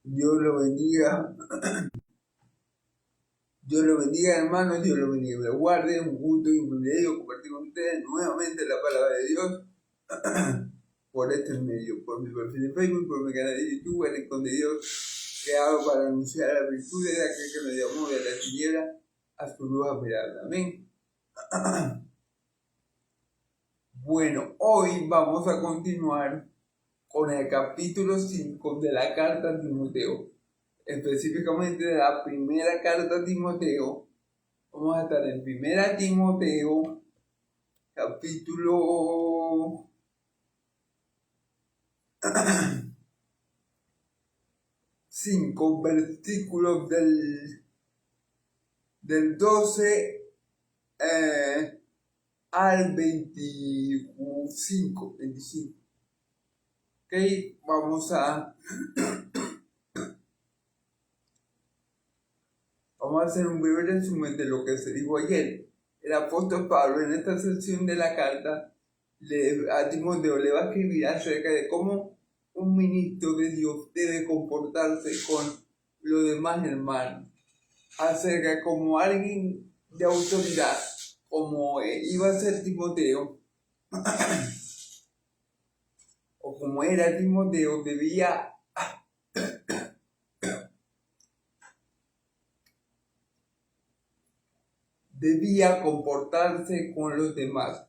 Dios lo bendiga. Dios lo bendiga, hermanos. Dios lo bendiga. Me lo guarde. Un gusto y un privilegio compartir con ustedes nuevamente la palabra de Dios por este medio, por mi perfil de Facebook, por mi canal de YouTube, el Rincón de Dios, creado para anunciar las virtudes de aquel que nos llamó de la tiniebla a su luz admirable. Amén. Bueno, hoy vamos a continuar con el capítulo 5 de la carta a Timoteo, específicamente de la primera carta a Timoteo. Vamos a estar en 1 Timoteo, capítulo 5, versículos del 12 al 25. Ok, vamos a hacer un breve resumen de lo que se dijo ayer. El apóstol Pablo en esta sección de la carta a Timoteo le va a escribir acerca de cómo un ministro de Dios debe comportarse con los demás hermanos, acerca de cómo alguien de autoridad, como iba a ser Timoteo, o como era Timoteo, debía comportarse con los demás.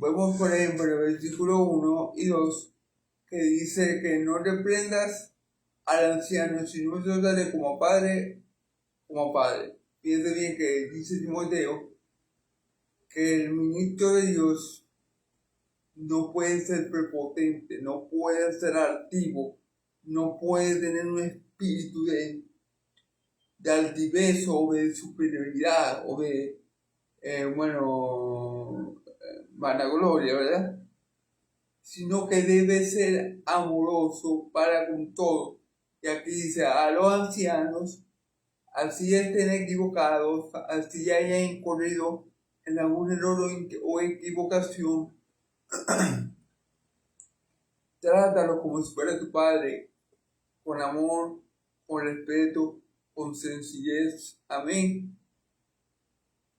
Vemos por ejemplo en el versículo 1 y 2 que dice que no reprendas al anciano, sino trátale como padre. Fíjense bien que dice Timoteo que el ministro de Dios no puede ser prepotente, no puede ser altivo, no puede tener un espíritu de altivez o de superioridad o de vanagloria, ¿verdad? Sino que debe ser amoroso para con todos. Y aquí dice a los ancianos, así estén equivocados, así hayan incurrido en algún error o equivocación, trátalo como si fuera tu padre, con amor, con respeto, con sencillez. Amén.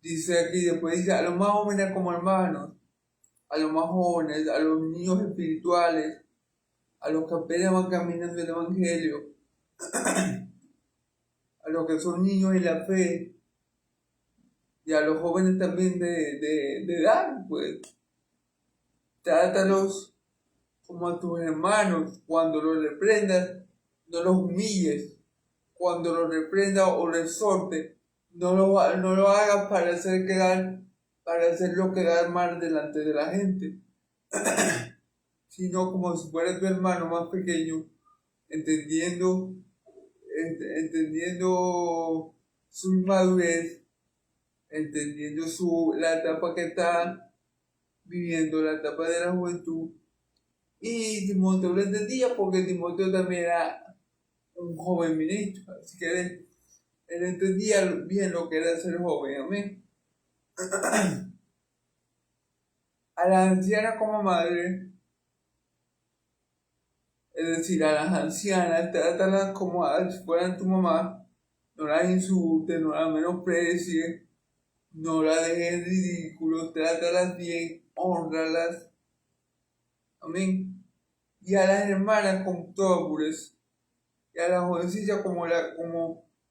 Dice aquí, después dice, a los más jóvenes como hermanos, a los más jóvenes, a los niños espirituales, a los que apenas van caminando el Evangelio, a los que son niños en la fe, y a los jóvenes también de edad, pues, trátalos como a tus hermanos. Cuando los reprendas, no los humilles. Cuando los reprendas o los exhortes, no lo hagas para hacerlo quedar mal delante de la gente, sino como si fuera tu hermano más pequeño, entendiendo su inmadurez, entendiendo la etapa que está viviendo, la etapa de la juventud. Y Timoteo lo entendía porque Timoteo también era un joven ministro, así que él entendía bien lo que era ser joven. Amén. A las ancianas como madre, es decir, a las ancianas, trátalas como si fueran tu mamá, no las insultes, no las menosprecies, no las dejes en ridículo, trátalas bien, honralas. Amén. Y a las hermanas con toda pureza, y a las jovencillas como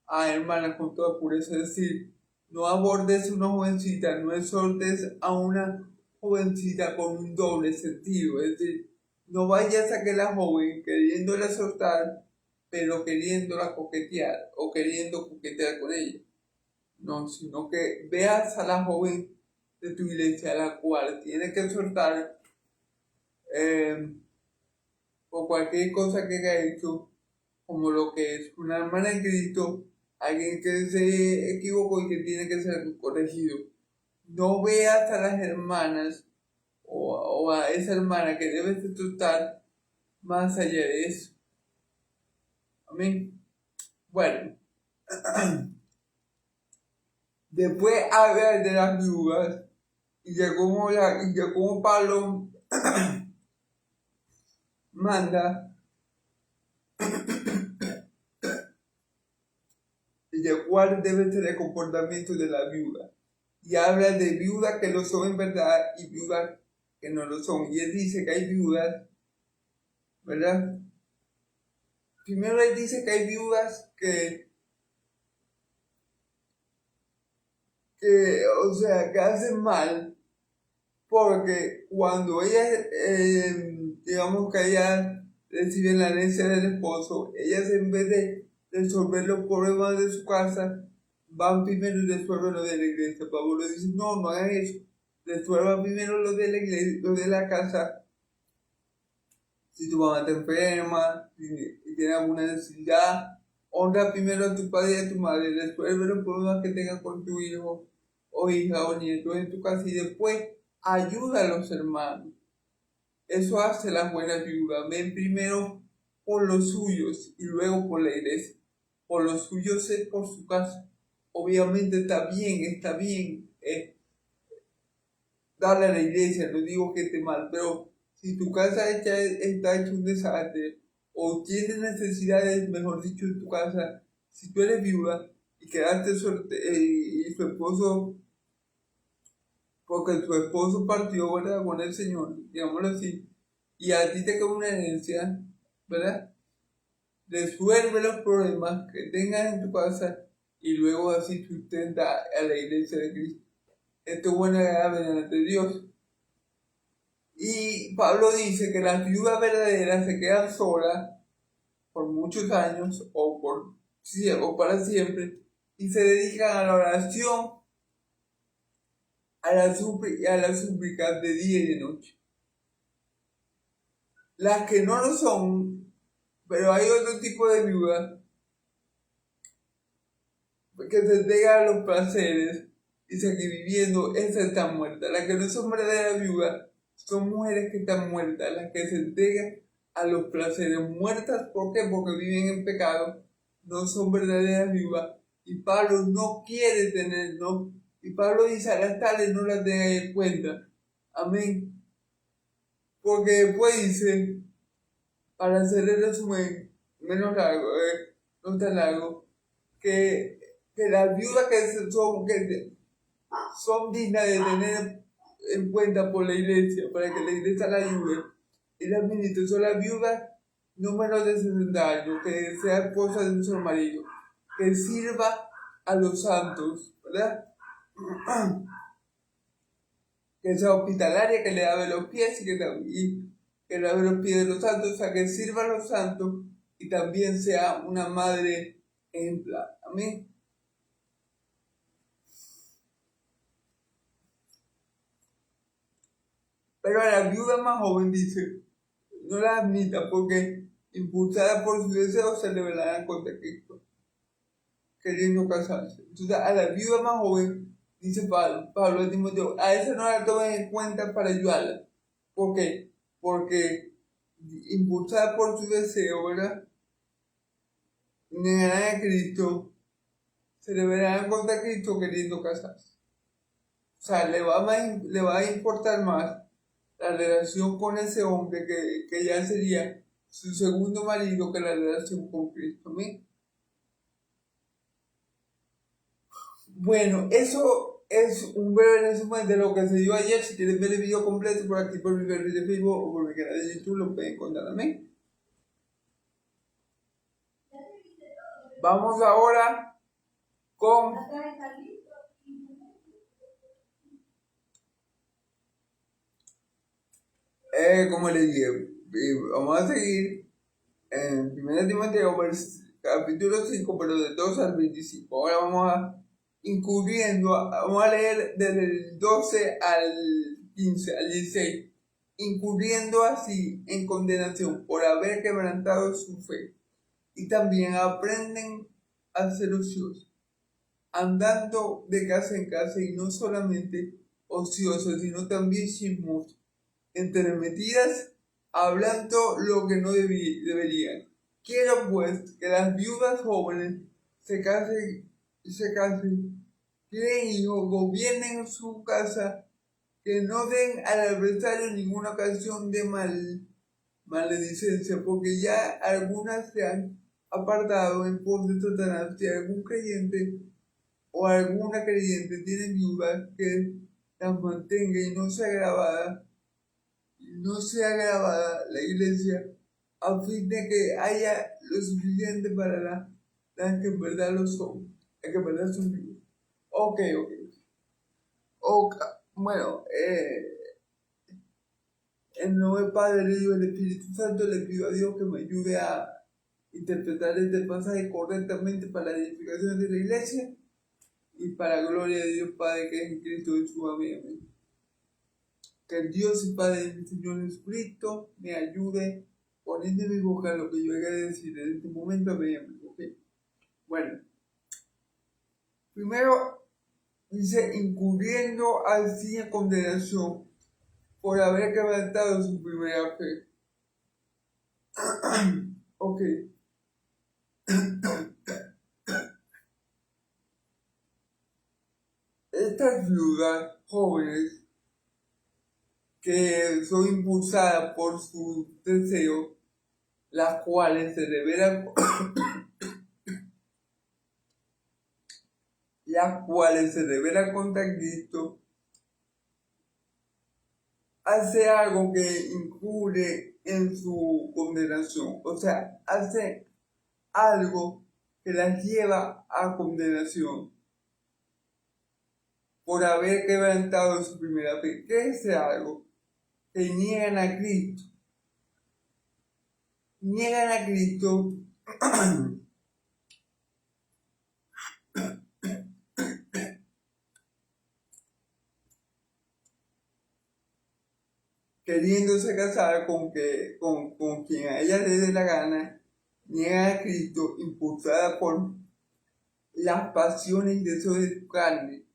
a hermanas con toda pureza, es decir, no abordes una jovencita, no exhortes a una jovencita con un doble sentido, es decir, no vayas a que la joven queriéndola exhortar, pero queriéndola coquetear o queriendo coquetear con ella. No, sino que veas a la joven de tu iglesia a la cual tienes que exhortar por cualquier cosa que haya hecho, como lo que es una hermana en Cristo, alguien que se equivocó y que tiene que ser corregido. No veas a las hermanas o a esa hermana que debes de tratar más allá de eso. Amén. Bueno, después habla de las viudas y ya como Pablo manda de cuál debe ser el comportamiento de la viuda. Y habla de viudas que lo son en verdad y viudas que no lo son. Y él dice que hay viudas, ¿verdad? Primero él dice que hay viudas que o sea, que hacen mal, porque cuando ellas, digamos que ellas reciben la herencia del esposo, ellas en vez de resolver los problemas de su casa, van primero y resuelven lo de la iglesia. Pablo dice, no, no hagan eso, resuelvan primero lo de la iglesia, lo de la casa. Si tu mamá te enferma, si tiene alguna necesidad, honra primero a tu padre y a tu madre, resuelve los problemas que tengas con tu hijo o hija o nieto en tu casa y después ayuda a los hermanos. Eso hace las buenas viudas. Ven primero por los suyos y luego por la iglesia. Por los suyos es por su casa. Obviamente está bien darle a la iglesia, no digo que esté mal, pero si tu casa está hecha un desastre o tienes necesidades, mejor dicho, en tu casa, si tú eres viuda y quedaste y tu esposo, porque tu esposo partió, ¿verdad?, con el Señor, digámoslo así, y a ti te queda una herencia, ¿verdad? Resuelve los problemas que tengas en tu casa y luego así sustenta a la iglesia de Cristo. Esto es bueno delante de Dios. Y Pablo dice que las viudas verdaderas se quedan solas por muchos años o para siempre y se dedican a la oración, a las súplicas de día y de noche. Las que no lo son, pero hay otro tipo de viudas que se entregan a los placeres y seguir viviendo, esas están muertas. Las que no son verdaderas viudas son mujeres que están muertas, las que se entregan a los placeres. Muertas, ¿por qué? Porque viven en pecado, no son verdaderas viudas. Y Pablo no quiere tener, ¿no? Y Pablo dice, a las tales no las tengan en cuenta. Amén. Porque después dice, para hacer el resumen menos largo, no tan largo, que las viudas que son dignas de tener en cuenta por la iglesia, para que la iglesia la ayude y la administre, son las viudas no menos de 60 años, que sea esposa de un solo marido, que sirva a los santos, ¿verdad? Que sea hospitalaria, que le lave los pies y que lave los pies de los santos, o sea, que sirva a los santos y también sea una madre ejemplar. Amén. Pero a la viuda más joven dice, no la admita porque impulsada por sus deseos se rebelarán contra Cristo, queriendo casarse. Entonces a la viuda más joven, dice Pablo a Timoteo, a esa no la tomen en cuenta para ayudarla. ¿Por qué? Porque impulsada por su deseo, ¿verdad?, negarán a Cristo, se rebelarán contra Cristo queriendo casarse. O sea, le va a importar más la relación con ese hombre que ya sería su segundo marido que la relación con Cristo. ¿Amén? Bueno, eso es un breve resumen de lo que se dio ayer. Si quieres ver el video completo por aquí por mi perfil de Facebook o por mi canal de YouTube, lo pueden encontrar. Amén. Vamos ahora con como les dije, vamos a seguir en 1 Timoteo, capítulo 5, pero de 2 al 25. Ahora vamos a leer desde el 12 al 15, al 16, incurriendo así en condenación por haber quebrantado su fe. Y también aprenden a ser ociosos, andando de casa en casa y no solamente ociosos, sino también chismosos, entre mentiras, hablando lo que no deberían. Quiero pues que las viudas jóvenes se casen, tienen hijos, gobiernen su casa, que no den al adversario ninguna ocasión de maledicencia, porque ya algunas se han apartado en pos de Satanás. Si algún creyente o alguna creyente tiene viudas, que las mantenga y no sea grabada la iglesia, a fin de que haya lo suficiente para las que en verdad lo son, las que en verdad son vivas. Ok. Bueno, en nombre del Padre, del Hijo y del Espíritu Santo, le pido a Dios que me ayude a interpretar este pasaje correctamente para la edificación de la iglesia y para la gloria de Dios Padre que es en Cristo Jesús. Amén. Que el Dios y Padre de mi Señor Jesucristo me ayude poniendo en mi boca lo que yo voy a decir en este momento. Amén. Okay. Bueno, primero dice, incurriendo así en condenación por haber quebrantado su primera fe. Ok. Estas viudas jóvenes que son impulsadas por sus deseos, las cuales se revelan contra Cristo, hace algo que incurre en su condenación, o sea, hace algo que las lleva a condenación por haber quebrantado su primera fe. ¿Qué es ese algo? Que niegan a Cristo. Niegan a Cristo queriéndose casar con quien a ella le dé la gana, niegan a Cristo impulsada por las pasiones y deseos de su carne.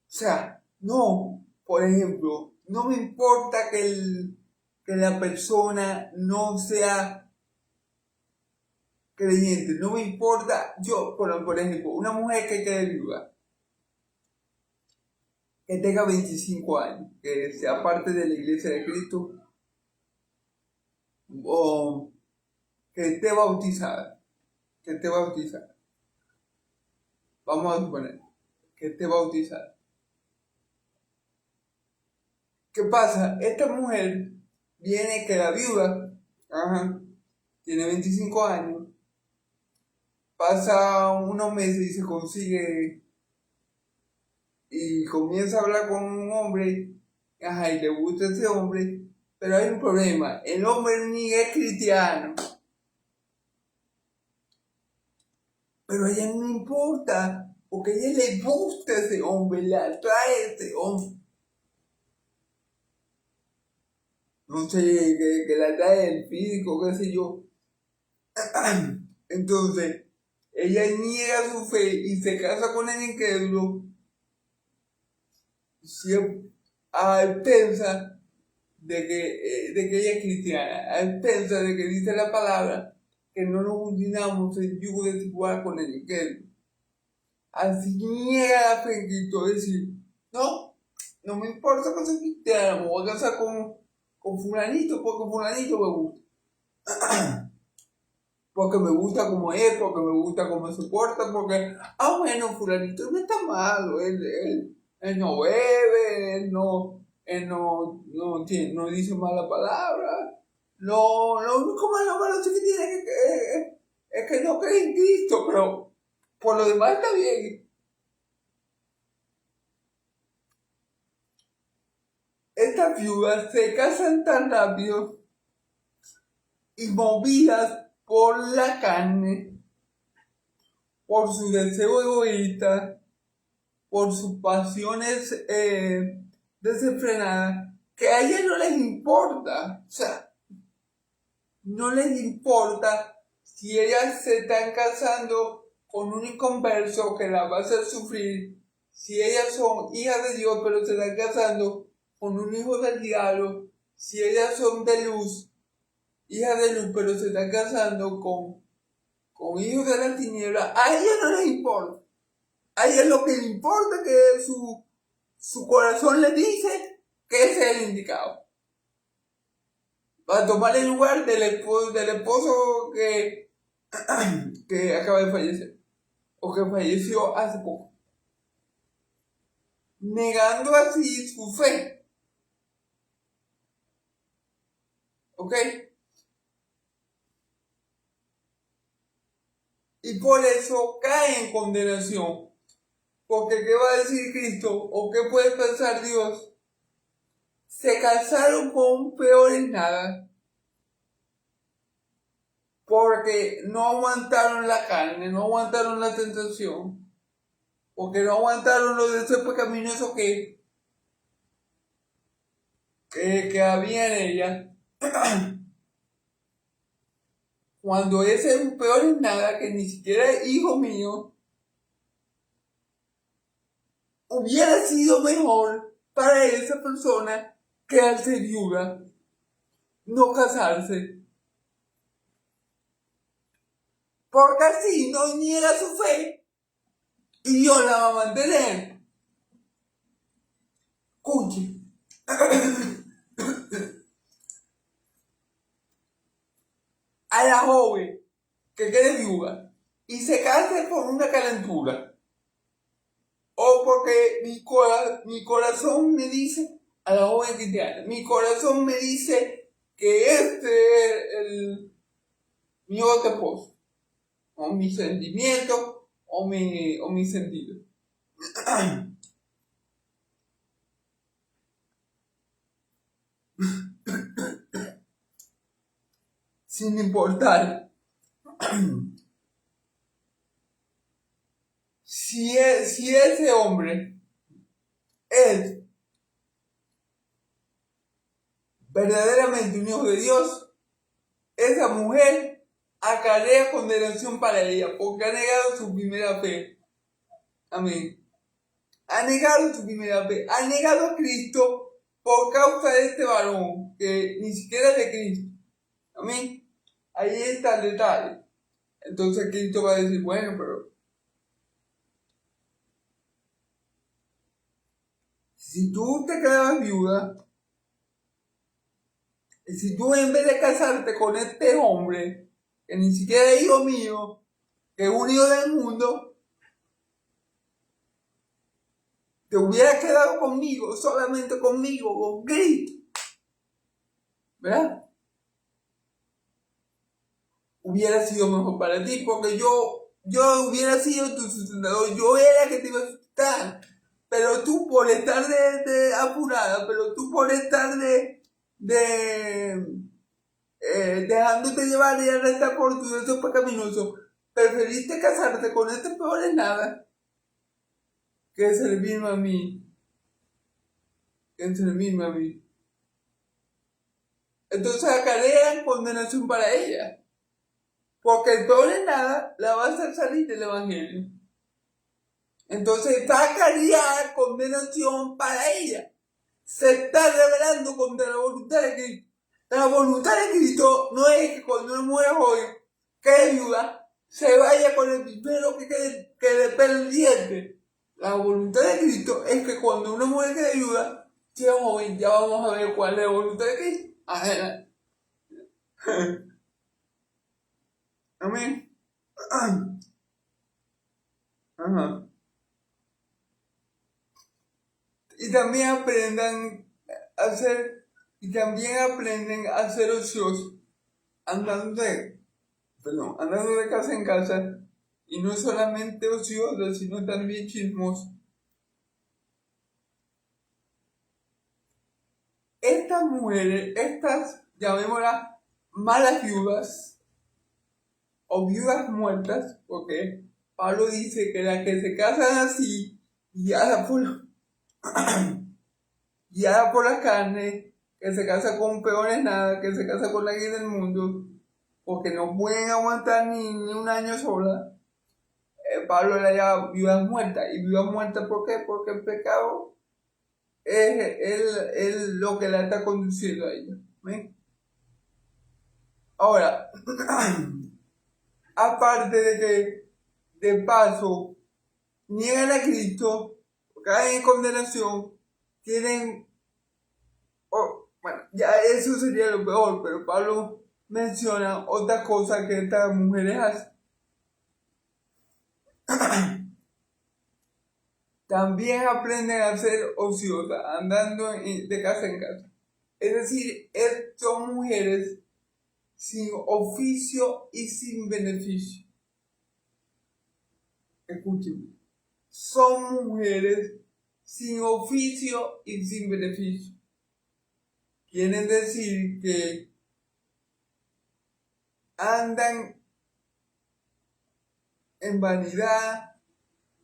O sea, no, por ejemplo, no me importa que la persona no sea creyente, no me importa, yo, por ejemplo, una mujer que quede viuda, que tenga 25 años, que sea parte de la iglesia de Cristo, o que esté bautizada, vamos a suponer, que esté bautizada. ¿Qué pasa? Esta mujer viene que la viuda, tiene 25 años, pasa unos meses y se consigue y comienza a hablar con un hombre, y le gusta ese hombre, pero hay un problema, el hombre ni es cristiano, pero a ella no le importa, porque a ella le gusta ese hombre, le atrae ese hombre. No sé, que la atrae el físico, qué sé yo. Entonces, ella niega su fe y se casa con el incrédulo a expensas de que ella es cristiana, a expensas de que dice la palabra que no nos unamos en yugo desigual con el incrédulo. Así niega la fe en Cristo, es decir, no me importa que soy cristiana, me voy a casar con fulanito porque fulanito me gusta. Porque me gusta como es, porque me gusta como se porta, porque, bueno, fulanito no está malo, él no bebe, él no dice mala palabra. Lo único malo que tiene es que no cree en Cristo, pero por lo demás está bien. Estas viudas se casan tan rápido y movidas por la carne, por su deseo egoísta, por sus pasiones desenfrenadas, que a ellas no les importa. O sea, no les importa si ellas se están casando con un inconverso que la va a hacer sufrir, si ellas son hijas de Dios pero se están casando con un hijo del diablo, si ellas son de luz, hijas de luz pero se están casando con hijos de la tiniebla, a ellas no les importa. A ella lo que le importa es que su corazón le dice que ese es el indicado. Va a tomar el lugar del esposo que acaba de fallecer, o que falleció hace poco, negando así su fe. ¿Ok? Y por eso cae en condenación. Porque ¿qué va a decir Cristo? ¿O qué puede pensar Dios? Se casaron con peores nada. Porque no aguantaron la carne, no aguantaron la tentación. Porque no aguantaron los deseos pecaminosos que había en ella. Cuando ese es un peor en nada, que ni siquiera es hijo mío, hubiera sido mejor para esa persona quedarse viuda, no casarse. Porque así no niega su fe y Dios la va a mantener. Escuche. A la joven que quede viuda y se case por una calentura, o porque mi corazón me dice, a la joven cristiana, mi corazón me dice que este es mi otro esposo, o mi sentimiento, o mi sentido. Sin importar si ese hombre es verdaderamente un hijo de Dios, esa mujer acarrea condenación para ella, porque ha negado su primera fe. Amén. Ha negado su primera fe, ha negado a Cristo por causa de este varón, que ni siquiera es de Cristo. Amén. Ahí está el detalle. Entonces Cristo va a decir, bueno, pero si tú te quedabas viuda, y si tú en vez de casarte con este hombre, que ni siquiera es hijo mío, que es un hijo del mundo, te hubieras quedado conmigo, solamente conmigo, con Cristo, ¿verdad? Hubiera sido mejor para ti, porque yo hubiera sido tu sustentador, yo era que te iba a sustentar, pero tú por estar de apurada, pero tú por estar dejándote llevar y arrestar por tu deseo pecaminoso, preferiste casarte con este peor en nada que servirme a mí, Entonces acarrean condenación para ella, porque el peor en nada la va a hacer salir del evangelio. Entonces va a acarrear condenación para ella. Se está rebelando contra la voluntad de Cristo. La voluntad de Cristo no es que cuando una mujer joven quede viuda, se vaya con el primero que le pendiente. La voluntad de Cristo es que cuando una mujer quede viuda, sea joven, ya vamos a ver cuál es la voluntad de Cristo. Amén. Ajá. Y también aprenden a ser ociosos, andando de casa en casa, y no solamente ociosos, sino también chismosos. Estas mujeres, llamémoslas malas viudas, o viudas muertas, porque Pablo dice que las que se casan así, guiadas por la carne, que se casa con peores nada, que se casa con la guía del mundo, porque no pueden aguantar ni un año sola. Pablo la llama viudas muertas. ¿Y viudas muertas por qué? Porque el pecado es lo que la está conduciendo a ella. ¿Ven? Ahora, aparte de que de paso niegan a Cristo, caen en condenación, tienen Bueno, ya eso sería lo peor, pero Pablo menciona otra cosa que estas mujeres hacen. También aprenden a ser ociosas, andando de casa en casa. Es decir, son mujeres sin oficio y sin beneficio. Escúchenme. Son mujeres sin oficio y sin beneficio. Quieren decir que andan en vanidad,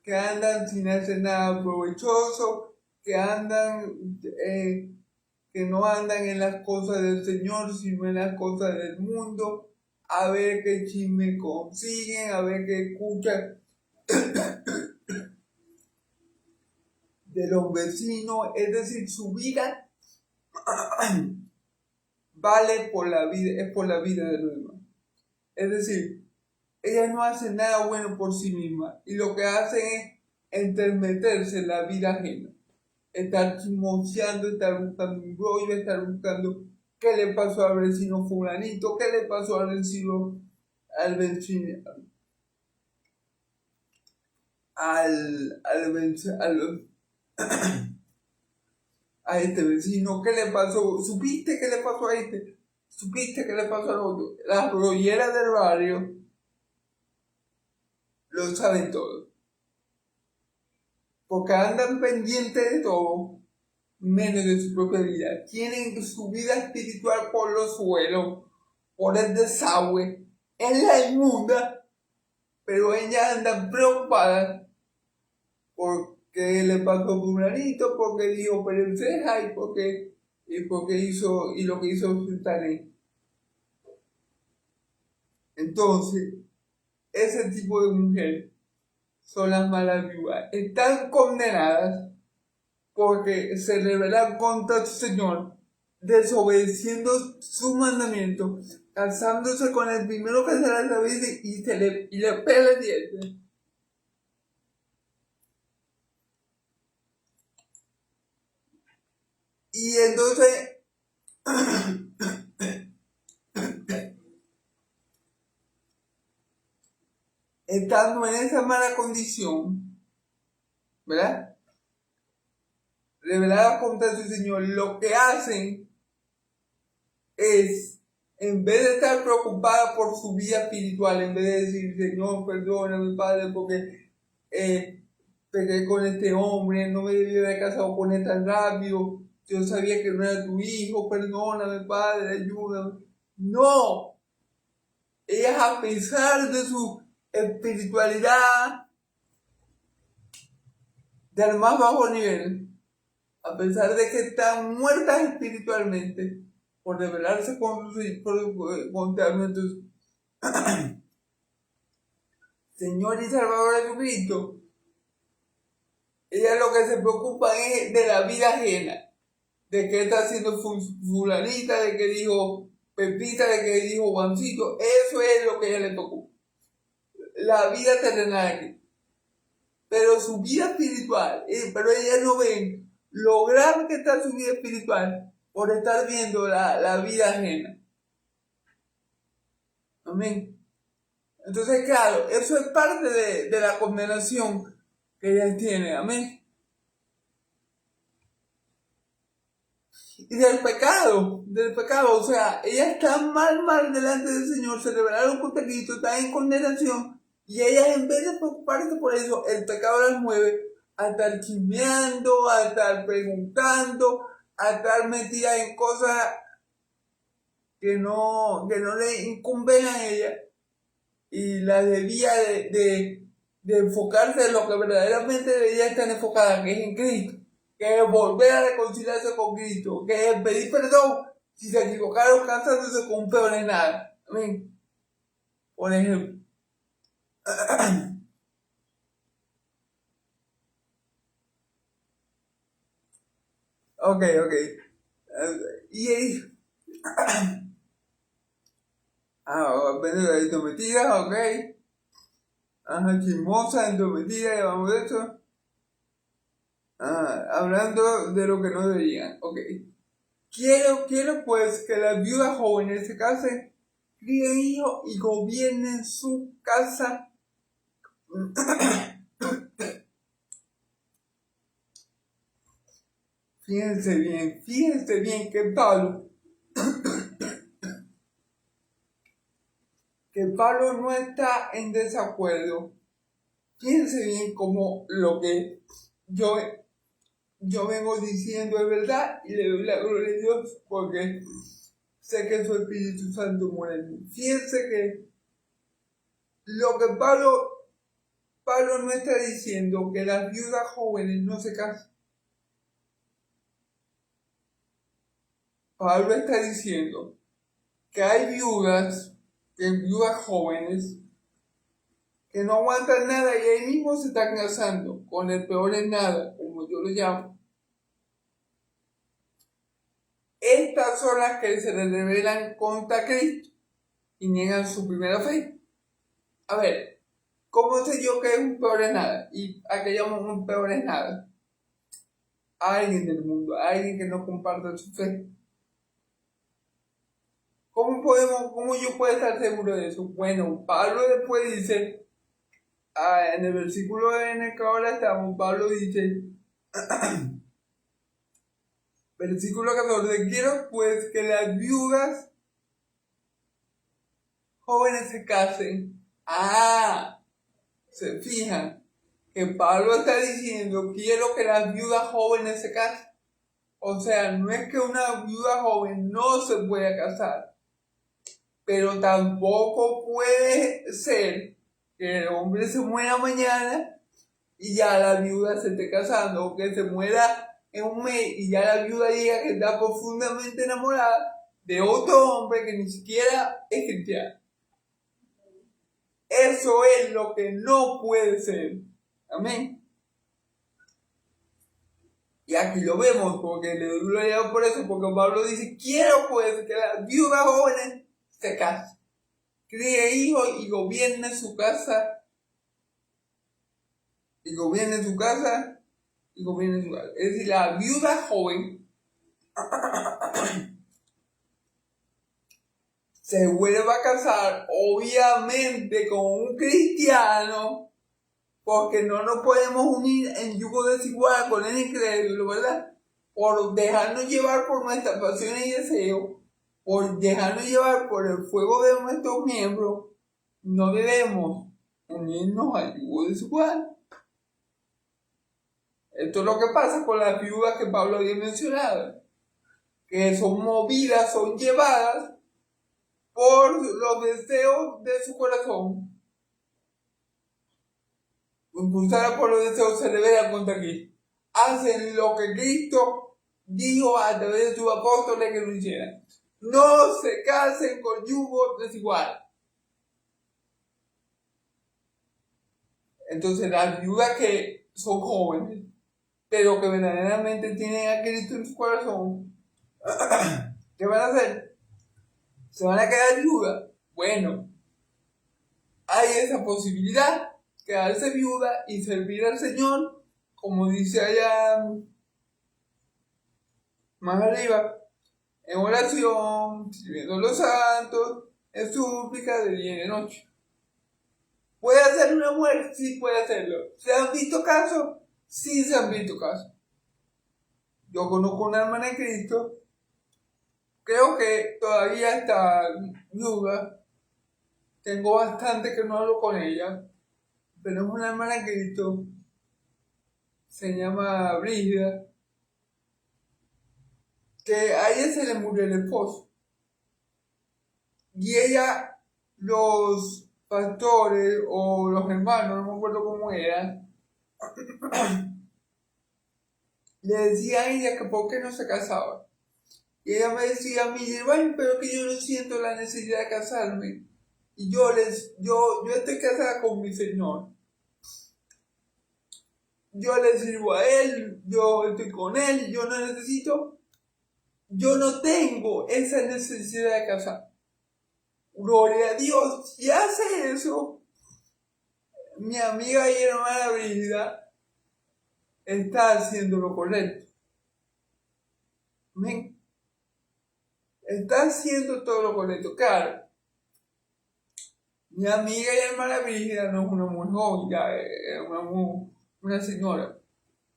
que andan sin hacer nada provechoso, que no andan en las cosas del Señor, sino en las cosas del mundo, a ver qué chisme consiguen, a ver qué escuchan de los vecinos. Es decir, su vida vale por la vida, es por la vida de los demás. Es decir, ellas no hacen nada bueno por sí mismas y lo que hacen es entremeterse en la vida ajena, estar chismoseando, estar buscando un rollo, estar buscando qué le pasó al vecino fulanito, qué le pasó al vecino, a este vecino, qué le pasó, supiste qué le pasó a este, supiste qué le pasó al otro. Las rolleras del barrio lo saben todo, porque andan pendientes de todo, menos de su propia vida. Tienen su vida espiritual por los suelos, por el desagüe, en la inmunda, pero ellas andan preocupadas por qué le pasó a fulanito, porque dijo perenceja y porque hizo, y lo que hizo Sultané. Entonces, ese tipo de mujeres son las malas viudas. Están condenadas porque se rebelan contra su Señor, desobedeciendo su mandamiento, casándose con el primero que se les avise y le pela el diente. Y entonces, estando en esa mala condición, ¿verdad? Rebeladas contra su Señor, lo que hacen es, en vez de estar preocupadas por su vida espiritual, en vez de decir, Señor, perdóname, Padre, porque pegué con este hombre, no me debí haber casado con él tan rápido, yo sabía que no era tu hijo, perdóname, Padre, ayúdame. No, ellas a pesar de su espiritualidad del más bajo nivel, a pesar de que están muertas espiritualmente, por rebelarse contra nuestro Señor y Salvador Jesucristo, ella lo que se preocupa es de la vida ajena, de qué está haciendo fulanita, de qué dijo Pepita, de qué dijo Juancito. Eso es lo que a ella le preocupa, la vida terrenal aquí. Pero su vida espiritual, pero ellas no ven lo grave que está su vida espiritual por estar viendo la vida ajena. Amén. Entonces, claro, eso es parte de la condenación que ellas tienen. Amén. Y del pecado, o sea, ellas están mal delante del Señor, se rebelaron contra Cristo, están en condenación, y ellas en vez de preocuparse por eso, el pecado las mueve a estar chismeando, a estar preguntando, a estar metidas en cosas que no le incumben a ellas, y las debía de enfocarse en lo que verdaderamente debería estar enfocada, que es en Cristo, que es volver a reconciliarse con Cristo, que es pedir perdón si se equivocaron casándose con un peor de nada. Amén. Por ejemplo. Ok. Y apenas la entrometida, ok. Ajá, chismosa, entrometida, llamamos eso. Hablando de lo que no deberían, ok. Quiero pues que las viudas jóvenes se casen, críen hijos y gobiernen su casa. Fíjense bien que Pablo no está en desacuerdo. Fíjense bien como lo que yo vengo diciendo es verdad y le doy la gloria a Dios porque sé que su Espíritu Santo mora en mí. Fíjense que lo que Pablo no está diciendo que las viudas jóvenes no se casan. Pablo está diciendo que hay viudas jóvenes que no aguantan nada y ahí mismo se están casando con el peor en nada, como yo lo llamo. Estas son las que se les rebelan contra Cristo y niegan su primera fe. A ver, ¿cómo sé yo que es un peor en nada? ¿Y a qué llamo un peor en nada? A alguien del mundo, a alguien que no comparte su fe. ¿Cómo yo puedo estar seguro de eso? Bueno, Pablo después dice, en el versículo en el que ahora estamos, Pablo dice, versículo 14, quiero pues que las viudas jóvenes se casen. Se fijan que Pablo está diciendo, quiero que las viudas jóvenes se casen. O sea, no es que una viuda joven no se pueda casar, pero tampoco puede ser que el hombre se muera mañana y ya la viuda se esté casando, o que se muera en un mes y ya la viuda diga que está profundamente enamorada de otro hombre que ni siquiera es cristiano. Eso es lo que no puede ser. Amén. Y aquí lo vemos, porque le doy gloria por eso, porque Pablo dice, quiero pues que las viudas jóvenes se casen, críe hijos y gobierne su casa, Es decir, la viuda joven se vuelve a casar, obviamente, con un cristiano, porque no nos podemos unir en yugo desigual con el incrédulo, ¿verdad? Por dejarnos llevar por nuestras pasiones y deseos, por dejarnos llevar por el fuego de nuestros miembros, no debemos unirnos al yugo desigual. Esto es lo que pasa con las viudas que Pablo había mencionado, que son movidas, son llevadas por los deseos de su corazón. Impulsadas por los deseos se rebelan contra Cristo. Hacen lo que Cristo dijo a través de sus apóstoles que lo hicieran. No se casen con yugo desigual. Entonces las viudas que son jóvenes, pero que verdaderamente tienen a Cristo en su corazón, ¿qué van a hacer? ¿Se van a quedar viudas? Bueno, hay esa posibilidad, quedarse viuda y servir al Señor, como dice allá más arriba, en oración, sirviendo a los santos, en súplica de día y de noche. ¿Puede hacer una mujer? Sí, puede hacerlo. ¿Se han visto casos? Sí, se han visto casos. Yo conozco una hermana de Cristo, creo que todavía está viuda, tengo bastante que no hablo con ella, pero es una hermana de Cristo, se llama Brígida, que a ella se le murió el esposo. Y ella, los pastores o los hermanos, no me acuerdo cómo eran, le decían a ella que por qué no se casaba. Y ella me decía a mí, bueno, pero que yo no siento la necesidad de casarme. Y yo estoy casada con mi Señor. Yo le sirvo a Él, yo estoy con Él, yo no tengo esa necesidad de casar. Gloria a Dios. Si hace eso, mi amiga y hermana Brida está haciendo lo correcto. Amén. está haciendo todo lo correcto. Claro, mi amiga y hermana Brígida no es una mujer joven, ya es una señora.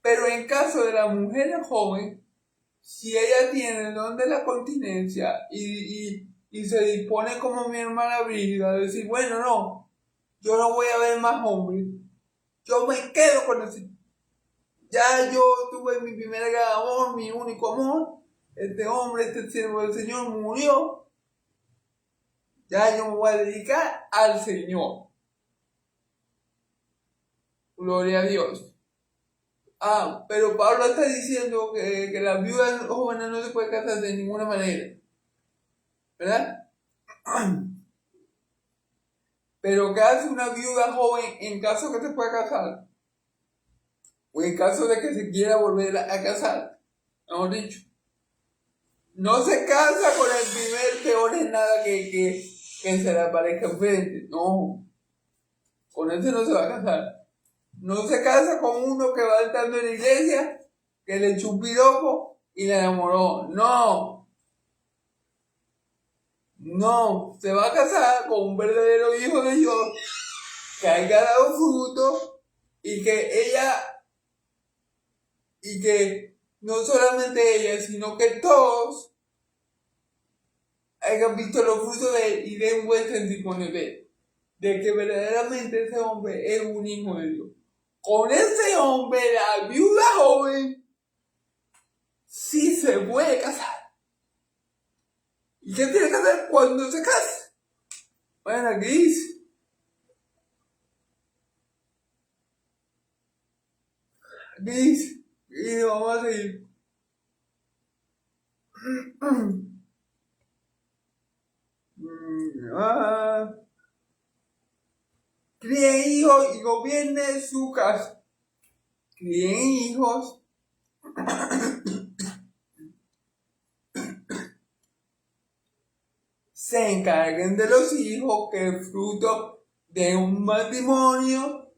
Pero en caso de la mujer joven, si ella tiene el don de la continencia y se dispone como mi hermana Brígida a decir, bueno, no, yo no voy a ver más hombres, yo me quedo con ese. Ya yo tuve mi primer gran amor, mi único amor, este hombre, este siervo del Señor murió, ya yo me voy a dedicar al Señor. Gloria a Dios. Pero Pablo está diciendo que las viudas jóvenes no se pueden casar de ninguna manera, ¿verdad? Pero ¿qué hace una viuda joven en caso que se pueda casar? O en caso de que se quiera volver a casar, mejor dicho. No se casa con el primer peor en nada que se le aparezca enfrente. No, con ese no se va a casar. No se casa con uno que va entrando en la iglesia, que le echó un piropo y la enamoró. No, no, se va a casar con un verdadero hijo de Dios que haya dado fruto y que no solamente ella, sino que todos hayan visto los frutos de él y den buen testimonio de él, de que verdaderamente ese hombre es un hijo de Dios. Con ese hombre, la viuda joven sí se puede casar. ¿Y qué tiene que hacer cuando se case? Bueno, aquí dice. Aquí dice. Y vamos a seguir. Críen hijos y gobierne su casa. Críen hijos. Se encarguen de los hijos que es fruto de un matrimonio,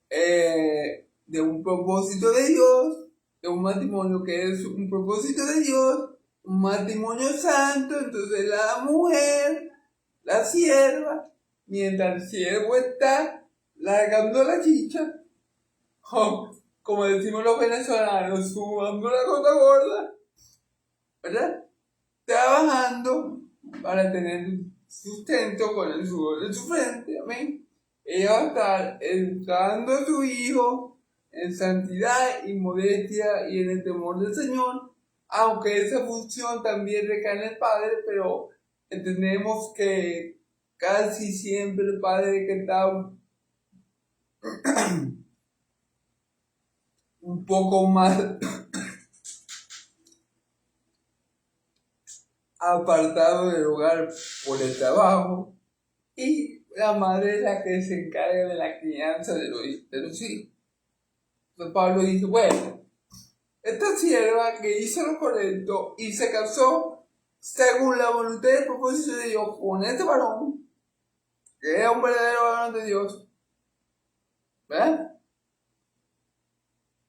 de un propósito de Dios, de un matrimonio que es un propósito de Dios, un matrimonio santo. Entonces la mujer, la sierva, mientras el siervo está largando la chicha, como decimos los venezolanos, sumando la gota gorda, ¿verdad? Trabajando para tener sustento con el sudor de su frente, amén. Ella va a estar educando a su hijo en santidad y modestia y en el temor del Señor, aunque esa función también recae en el padre, pero entendemos que casi siempre el padre que está un poco más apartado del hogar por el trabajo, y la madre es la que se encarga de la crianza de los hijos. Entonces Pablo dice, bueno, esta sierva que hizo lo correcto y se casó según la voluntad y el propósito de Dios con este varón, que era un verdadero varón de Dios, ¿verdad?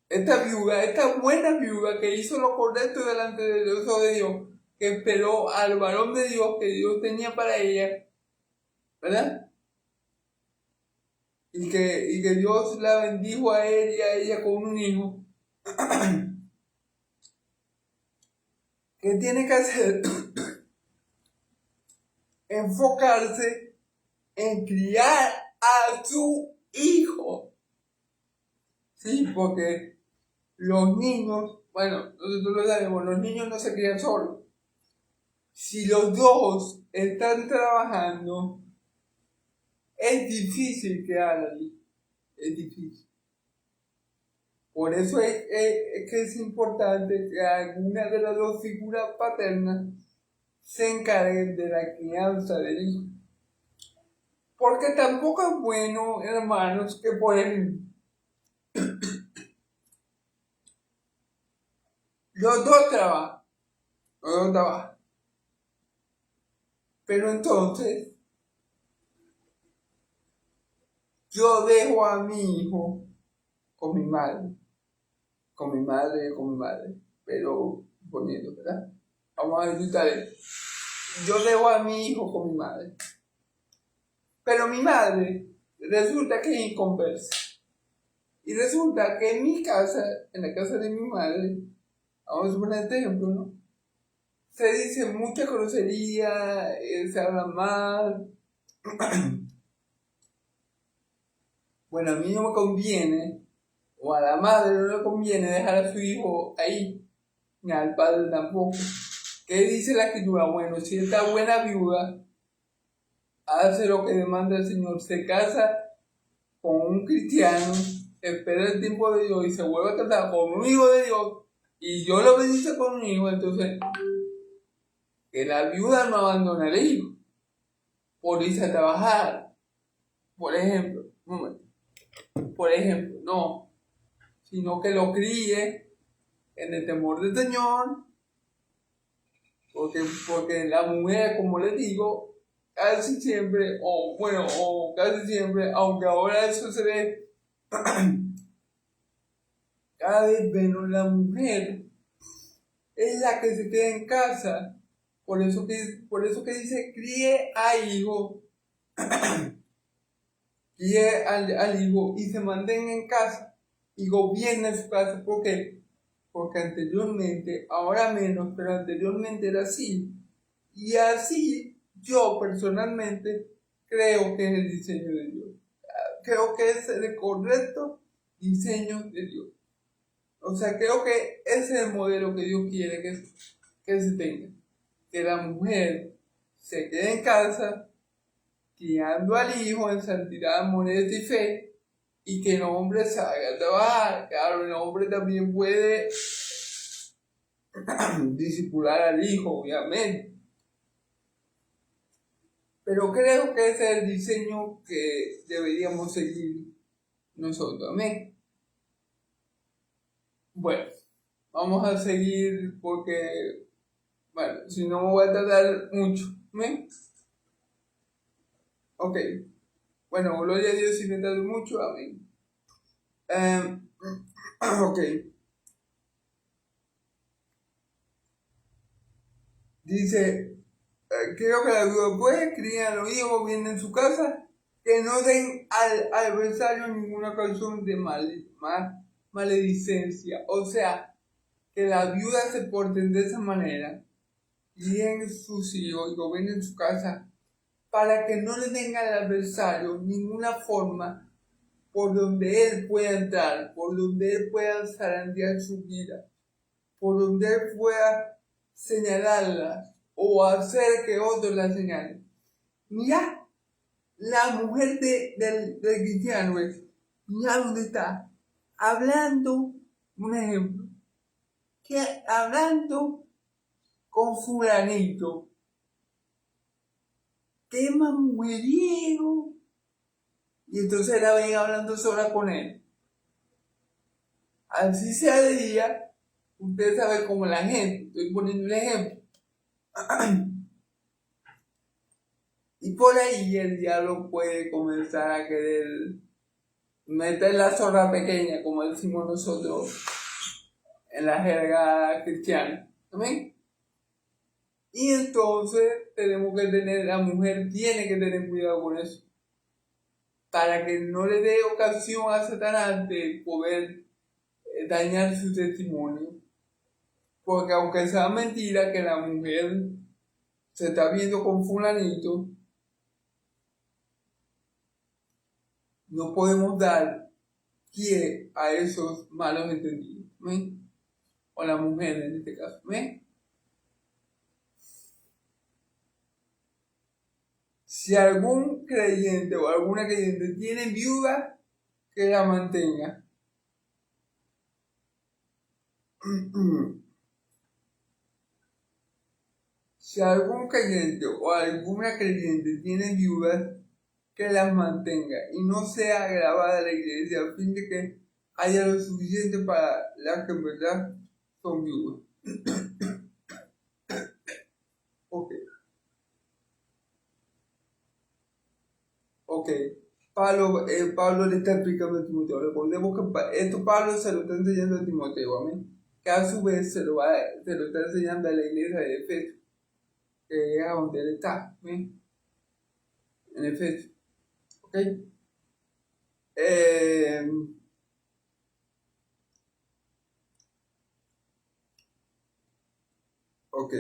Esta buena viuda que hizo lo correcto delante de los ojos de Dios, que esperó al varón de Dios que Dios tenía para ella, ¿verdad? Y que Dios la bendijo a él y a ella con un hijo. ¿Qué tiene que hacer? Enfocarse en criar a su hijo. Sí, porque los niños, bueno, nosotros lo sabemos, los niños no se crían solos. Si los dos están trabajando, es difícil crear allí. Es difícil. Por eso es que es importante que alguna de las dos figuras paternas se encarguen de la crianza del hijo. Porque tampoco es bueno, hermanos, que por ejemplo los dos trabajan. Pero entonces yo dejo a mi hijo con mi madre, pero poniendo, ¿verdad? Vamos a disfrutar esto. yo dejo a mi hijo con mi madre. Pero mi madre resulta que es inconversa. Y resulta que en mi casa, en la casa de mi madre, vamos a poner este ejemplo, ¿no? Se dice mucha grosería, se habla mal. Bueno, a mí no me conviene, o a la madre no le conviene dejar a su hijo ahí, ni al padre tampoco. ¿Qué dice la escritura? Bueno, si esta buena viuda hace lo que demanda el Señor, se casa con un cristiano, espera el tiempo de Dios y se vuelve a casar con un hijo de Dios, y yo lo bendice con un hijo, entonces que la viuda no abandone al hijo por irse a trabajar, por ejemplo, no, sino que lo críe en el temor del Señor, porque la mujer, como les digo, casi siempre, casi siempre, aunque ahora eso se ve cada vez menos, la mujer es la que se queda en casa. Por eso que dice, críe al hijo y se mantenga en casa y gobierne su casa. ¿Por qué? Porque anteriormente, ahora menos, pero anteriormente era así. Y así yo personalmente creo que es el diseño de Dios. Creo que es el correcto diseño de Dios. O sea, creo que ese es el modelo que Dios quiere que se tenga. Que la mujer se quede en casa, criando al hijo en santidad, modestia y fe, y que el hombre salga a trabajar. Claro, el hombre también puede discipular al hijo, obviamente. Pero creo que ese es el diseño que deberíamos seguir nosotros. Amén. Bueno, vamos a seguir porque, bueno, si no me voy a tardar mucho. ¿Amén? Ok. Bueno, gloria a Dios si me tardo mucho. Amén. Ok. Dice, creo que la viuda puede criar a los hijos bien en su casa, que no den al adversario ninguna ocasión de maledicencia. O sea, que las viudas se porten de esa manera, críen sus hijos y gobiernen su casa, para que no le den al adversario ninguna forma por donde él pueda entrar, por donde él pueda zarandear su vida, por donde él pueda señalarla o hacer que otros la señalen. Mira, la mujer del cristiano mira dónde está, hablando, un ejemplo, que hablando con fulanito, tema mujeriego, y entonces la ven hablando sola con él. Así sea de día, usted sabe cómo la gente, estoy poniendo un ejemplo. Y por ahí el diablo puede comenzar a querer meter la zorra pequeña, como decimos nosotros en la jerga cristiana. ¿Amén? Y entonces la mujer tiene que tener cuidado con eso, para que no le dé ocasión a Satanás de poder dañar su testimonio. Porque aunque sea mentira que la mujer se está viendo con fulanito, no podemos dar pie a esos malos entendidos. ¿Amén? O la mujer en este caso. ¿Amén? Si algún creyente o alguna creyente tiene viuda, que la mantenga. Si algún creyente o alguna creyente tiene viudas, que las mantenga y no sea agravada la iglesia, a fin de que haya lo suficiente para las que en verdad son viudas. Ok. Pablo le está explicando a Timoteo. Recordemos que esto Pablo se lo está enseñando a Timoteo, amén. Que a su vez se lo está enseñando a la iglesia de Efeso. que es a donde él está, ¿ven? En efecto, ¿ok? Ok,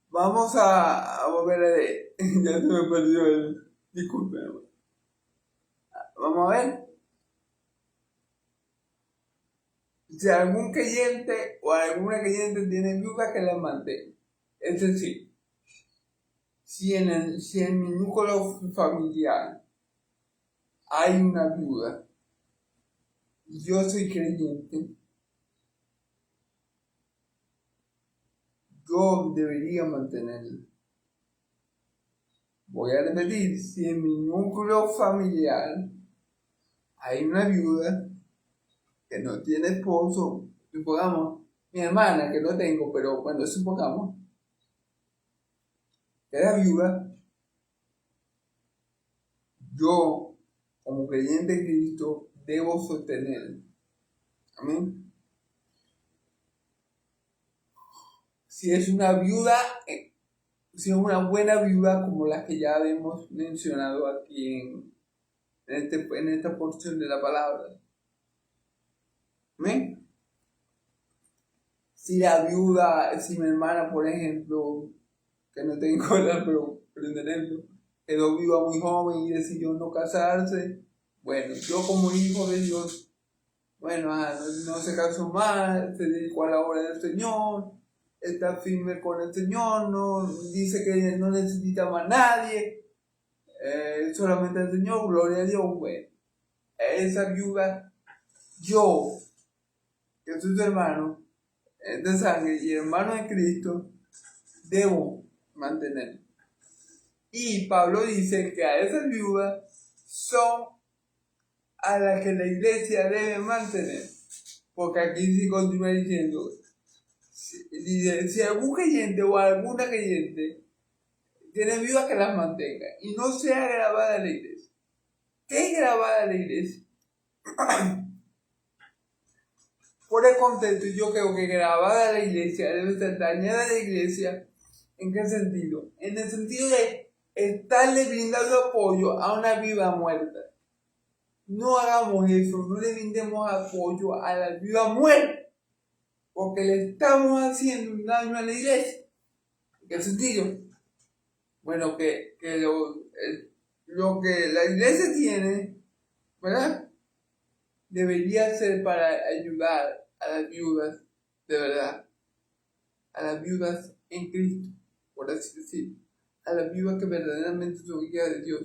vamos a volver a leer. Ya se me perdió el... Disculpen. Vamos a ver. Si algún creyente o alguna creyente tiene viuda, que la mantenga. Es decir, si en mi núcleo familiar hay una viuda y yo soy creyente, yo debería mantenerla. Voy a repetir, si en mi núcleo familiar hay una viuda que no tiene esposo, supongamos, mi hermana que no tengo, pero bueno, supongamos que era viuda, yo, como creyente en Cristo, debo sostenerla. Amén. Si es una viuda, si es una buena viuda como las que ya hemos mencionado aquí en esta porción de la palabra. ¿Amén? Si la viuda, si mi hermana, por ejemplo, que no tengo edad, pero en ejemplo, quedó viuda muy joven y decidió no casarse, bueno, yo como hijo de Dios, bueno, no se casó más, se dedicó a la obra del Señor, está firme con el Señor, no dice que no necesita más nadie, solamente el Señor, gloria a Dios, bueno. Esa viuda, yo, que soy su hermano de sangre y hermano de Cristo, debo mantener. Y Pablo dice que a esas viudas son a las que la iglesia debe mantener. Porque aquí sí continúa diciendo, si algún creyente o alguna creyente tiene viudas, que las mantenga y no sea grabada en la iglesia. ¿Qué es grabada en la iglesia? Por el contexto, yo creo que grabada en la iglesia debe estar dañada en la iglesia. ¿En qué sentido? En el sentido de estarle brindando apoyo a una viuda muerta. No hagamos eso, no le brindemos apoyo a la viuda muerta, porque le estamos haciendo un daño a la iglesia. ¿En qué sentido? Bueno, que lo que la iglesia tiene, ¿verdad? Debería ser para ayudar a las viudas de verdad, a las viudas en Cristo, por así decirlo, a las viudas que verdaderamente son hijas de Dios.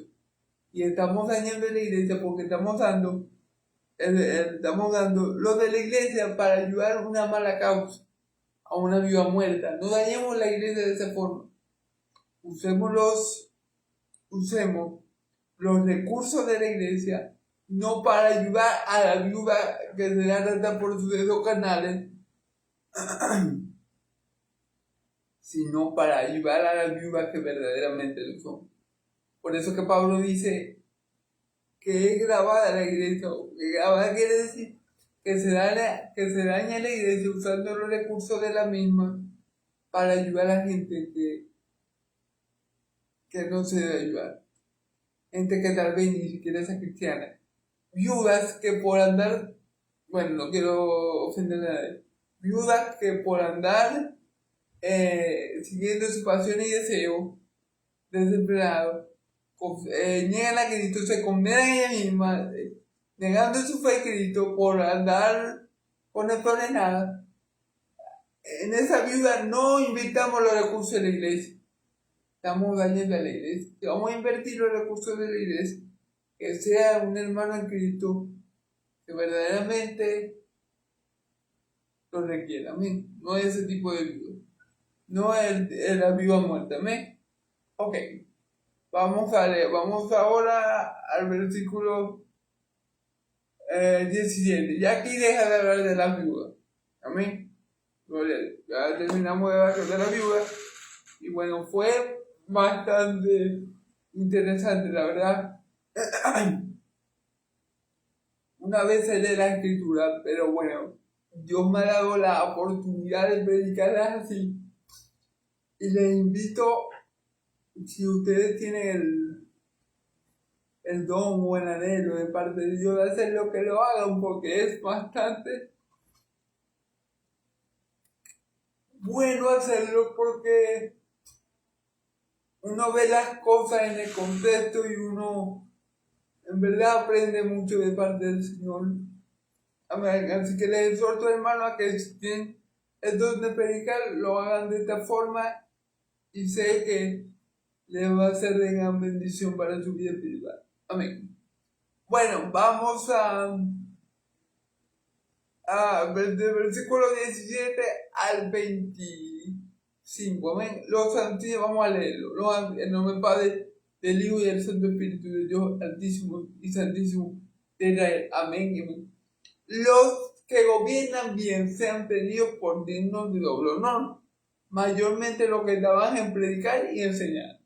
Y estamos dañando la iglesia porque estamos dando lo de la iglesia para ayudar a una mala causa, a una viuda muerta. No dañemos la iglesia de esa forma. Usemos los recursos de la iglesia no para ayudar a la viuda que se la trata por sus dedos canales, sino para ayudar a las viudas que verdaderamente lo son. Por eso que Pablo dice que es grabada la iglesia. Que grabada quiere decir que se daña la iglesia usando los recursos de la misma para ayudar a la gente que no se debe ayudar. Gente que tal vez ni siquiera es cristiana. Viudas que por andar, bueno, no quiero ofender a nadie, viudas que por andar siguiendo sus pasiones y deseos, desesperados, niegan a Cristo, se condenan a ella misma, negando su fe a Cristo por andar con nada. En esa viuda no invirtamos los recursos de la iglesia, estamos dañando a la iglesia. Vamos a invertir los recursos de la iglesia, que sea un hermano en Cristo que verdaderamente lo requiera. Amén. No es ese tipo de viuda, no es la viuda muerta. Amén. Ok, vamos ahora al versículo 17. Ya aquí deja de hablar de la viuda. Amén. Ya terminamos de hablar de la viuda. Y bueno, fue bastante interesante, la verdad. Una vez se lee la escritura, pero bueno, Dios me ha dado la oportunidad de predicarlas así. Y les invito, si ustedes tienen el don o el anhelo de parte de Dios de hacer lo que lo hagan, porque es bastante bueno hacerlo, porque uno ve las cosas en el contexto y uno en verdad aprende mucho de parte del Señor. Amén. Así que les exhorto, hermano, a que si tienen el don de predicar, lo hagan de esta forma, y sé que les va a ser de gran bendición para su vida espiritual. Amén. Bueno, vamos del versículo 17 al 25. Amén. Los santos, vamos a leerlo. En nombre del Padre, del Hijo y del Santo Espíritu de Dios Altísimo y Santísimo de Israel. Amén. Amén. Los que gobiernan bien sean tenidos por dignos de doble honor, mayormente los que trabajan en predicar y enseñar.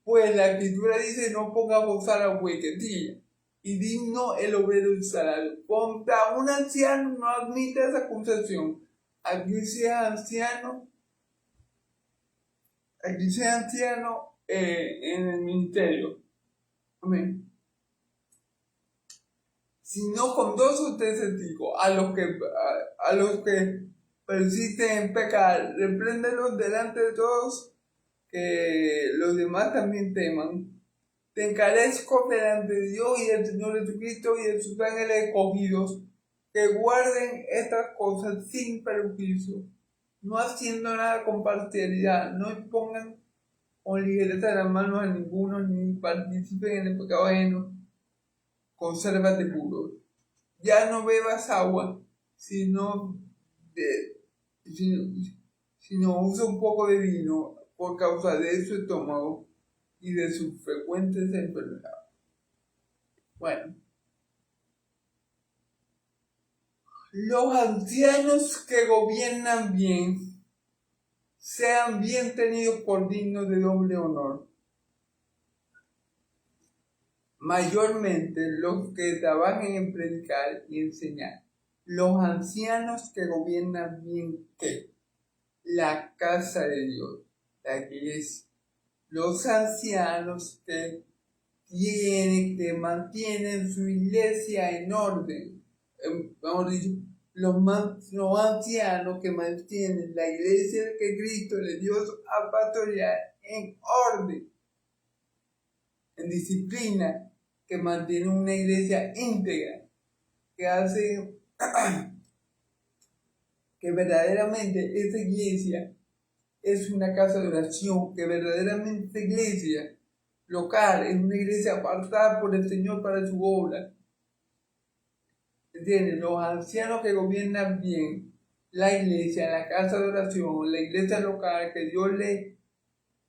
Pues la Escritura dice: no ponga a gozar a huequetilla, y digno el obrero del salario. Contra un anciano no admite esa acusación. Aquí sea anciano en el ministerio. Amén. Sino con 2 o 3 testigos, a los que persisten en pecar, repréndelos delante de todos, que los demás también teman. Te encarezco delante de Dios y del Señor Jesucristo y de sus ángeles escogidos, que guarden estas cosas sin perjuicio, no haciendo nada con parcialidad, no impongan con ligereza las manos a ninguno, ni participen en el pecado ajeno. Consérvate puro. Ya no bebas agua, sino usa un poco de vino, por causa de su estómago y de sus frecuentes enfermedades. Bueno, los ancianos que gobiernan bien sean bien tenidos por dignos de doble honor, mayormente los que trabajen en predicar y enseñar. Los ancianos que gobiernan bien, ¿qué? La casa de Dios, la iglesia. Los ancianos que mantienen su iglesia en orden. Mejor dicho, los ancianos que mantienen la iglesia que Cristo le dio a pastorear en orden, en disciplina, que mantiene una iglesia íntegra, que hace que verdaderamente esa iglesia es una casa de oración, que verdaderamente esa iglesia local es una iglesia apartada por el Señor para su obra. ¿Entienden? Los ancianos que gobiernan bien la iglesia, la casa de oración, la iglesia local que Dios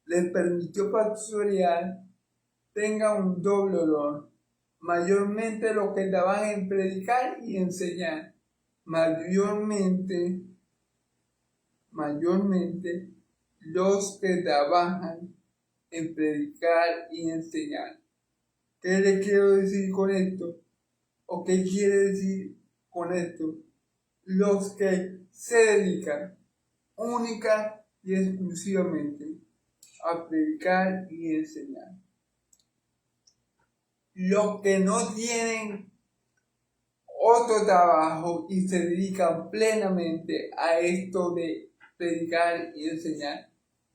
les permitió pastorear, tengan un doble honor. Mayormente los que trabajan en predicar y enseñar. Mayormente los que trabajan en predicar y enseñar. ¿Qué les quiero decir con esto? ¿O qué quiere decir con esto? Los que se dedican única y exclusivamente a predicar y enseñar. Los que no tienen otro trabajo y se dedican plenamente a esto de predicar y enseñar,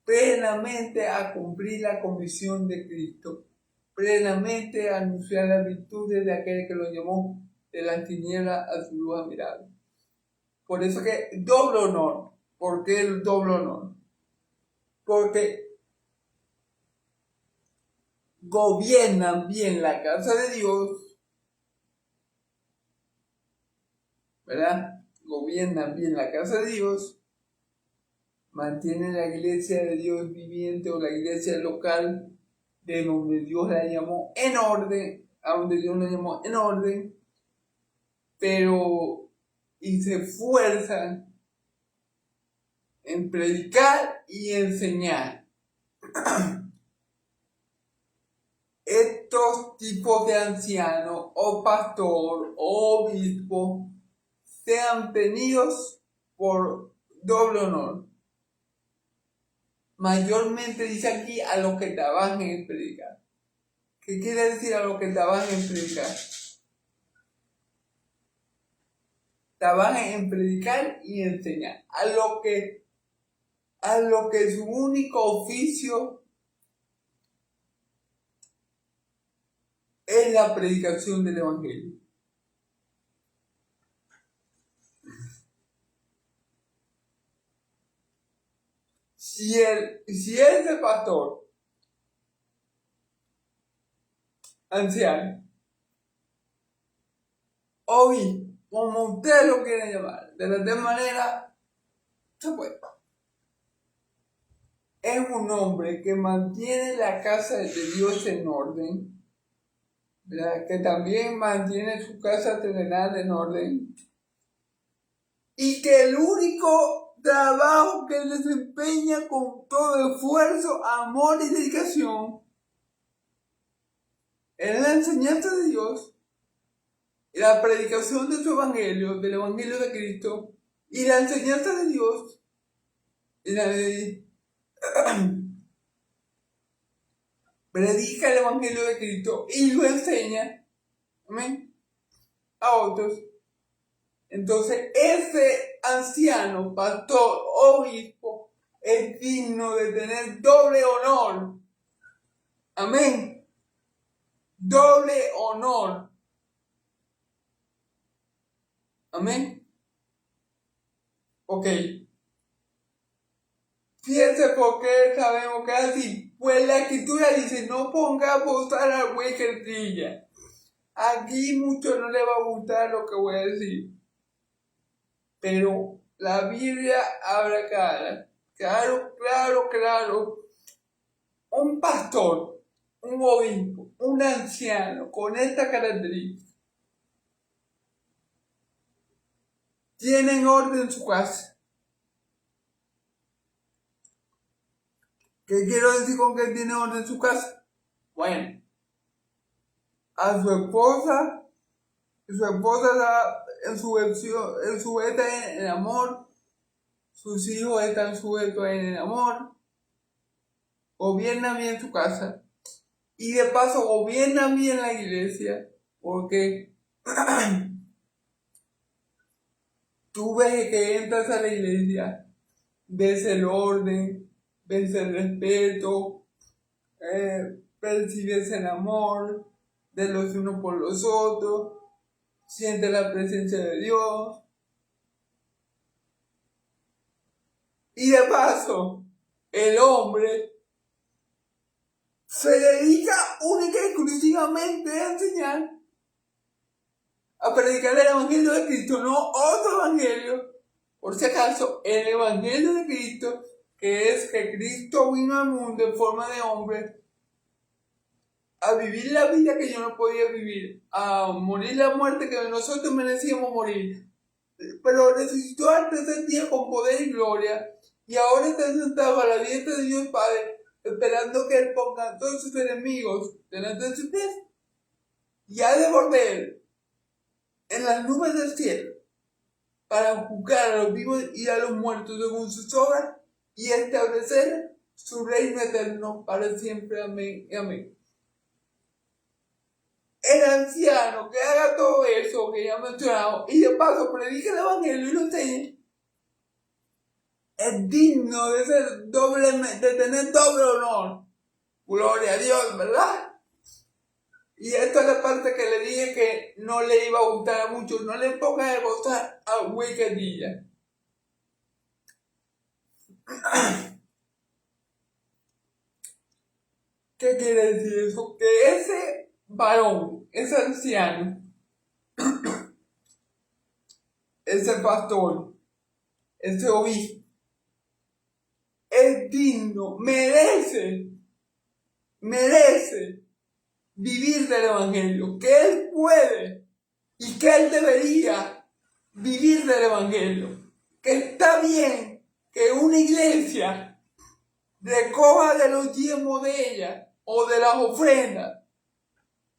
plenamente a cumplir la comisión de Cristo, plenamente a anunciar las virtudes de aquel que lo llamó de las tinieblas a su luz admirable. Por eso que doble honor. ¿Por qué el doble honor? Porque gobiernan bien la casa de Dios, ¿verdad? Gobiernan bien la casa de Dios, mantienen la iglesia de Dios viviente o la iglesia local de donde Dios la llamó en orden, a donde Dios la llamó en orden, y se esfuerzan en predicar y enseñar. Estos tipos de ancianos o pastor o obispo sean tenidos por doble honor. mayormente dice aquí a los que trabajan en predicar. ¿Qué quiere decir a los que trabajan en predicar? Trabajan en predicar y enseñar. A lo que su único oficio es la predicación del Evangelio. Si ese pastor anciano, hoy, como usted lo quiere llamar, de la tal manera, se puede. Es un hombre que mantiene la casa de Dios en orden, ¿verdad? Que también mantiene su casa terrenal en orden, y que el único trabajo que él desempeña con todo esfuerzo, amor y dedicación es la enseñanza de Dios, la predicación de su evangelio, del evangelio de Cristo, y la enseñanza de Dios, predica el evangelio de Cristo y lo enseña, amén, a otros. Entonces ese anciano, pastor, obispo, es digno de tener doble honor, amén, doble honor, amén. Ok, fíjense por qué sabemos que es así. Pues la escritura dice, no pongamos a la huequerdilla. Aquí mucho no le va a gustar lo que voy a decir, pero la Biblia habla claro. Un pastor, un obispo, un anciano con esta característica tienen orden en su casa. ¿Qué quiero decir con que tiene orden en su casa? Bueno, a su esposa está en sujeta en el amor, sus hijos están sujetos en el amor, gobierna bien su casa y de paso gobierna bien la iglesia, porque tú ves que entras a la iglesia, ves el orden, ves el respeto, percibes el amor de los unos por los otros, sientes la presencia de Dios. Y de paso, el hombre se dedica única y exclusivamente a enseñar, a predicar el evangelio de Cristo, no otro evangelio. Por si acaso, el evangelio de Cristo, que es que Cristo vino al mundo en forma de hombre a vivir la vida que yo no podía vivir, a morir la muerte que nosotros merecíamos morir, pero resucitó al tercer día con poder y gloria, y ahora está sentado a la diestra de Dios Padre, esperando que Él ponga a todos sus enemigos delante de sus pies, y ha de volver en las nubes del cielo para juzgar a los vivos y a los muertos según sus obras y establecer su reino eterno para siempre. Amén y amén. El anciano que haga todo eso que ya he mencionado y de paso predica el evangelio y lo enseñe, es digno de tener doble honor. Gloria a Dios, ¿verdad? Y esta es la parte que le dije que no le iba a gustar a muchos. No le pongan a gustar a huequedilla. ¿Qué quiere decir eso? Que ese varón, ese anciano, ese pastor, ese obispo, es digno, merece vivir del evangelio, que él puede y que él debería vivir del evangelio, que está bien que una iglesia recoja de los diezmos de ella o de las ofrendas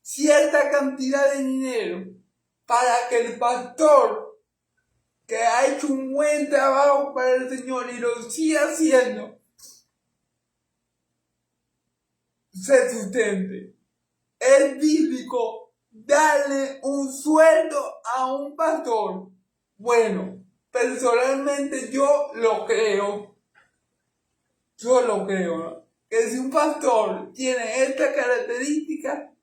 cierta cantidad de dinero para que el pastor, que ha hecho un buen trabajo para el Señor y lo siga haciendo, se sustente. Es bíblico darle un sueldo a un pastor. Bueno, personalmente yo lo creo, ¿no? Que si un pastor tiene esta característica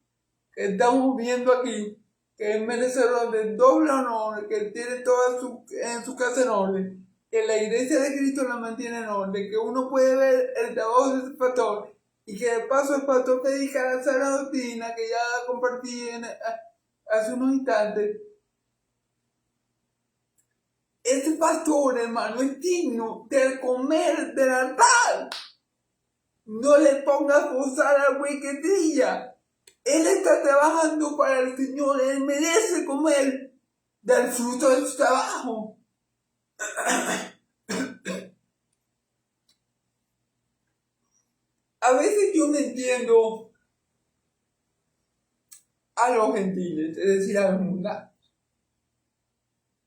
que estamos viendo aquí, que es merecedor de doble honor, que tiene todo en su casa en orden, que la iglesia de Cristo la mantiene en orden, que uno puede ver el trabajo de ese pastor, y que de paso el pastor predica la sana doctrina que ya compartí hace unos instantes. Ese pastor, hermano, es digno de comer del altar. No le pongas gozar al güey que trilla. Él está trabajando para el Señor. Él merece comer del fruto de su trabajo. A veces yo no entiendo a los gentiles, es decir, a los mundanos.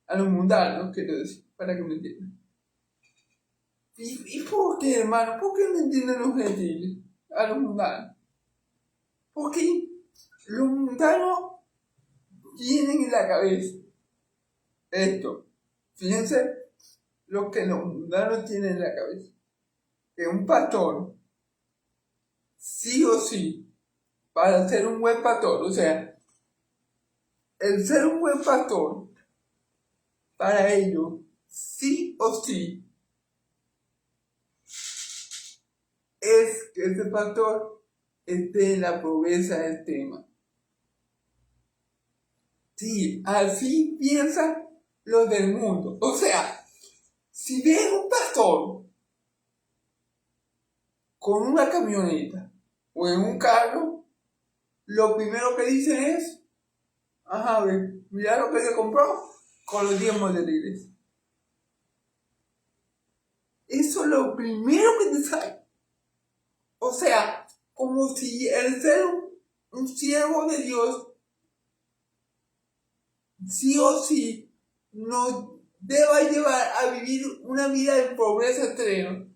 A los mundanos, quiero decir, para que me entiendan. ¿Y por qué, hermano? ¿Por qué no entienden los gentiles a los mundanos? Porque los mundanos tienen en la cabeza esto. Fíjense lo que los mundanos tienen en la cabeza. Que un pastor, sí o sí, para ser un buen pastor, o sea, el ser un buen pastor, para ellos, sí o sí, es que ese pastor esté en la pobreza del tema. Sí, así piensan los del mundo. O sea, si ves un pastor con una camioneta o en un carro, lo primero que dicen es, ajá, mira lo que se compró con los diezmos de la iglesia. Eso es lo primero que te sale. O sea, como si el ser un siervo de Dios, sí o sí, nos deba llevar a vivir una vida de pobreza extrema. O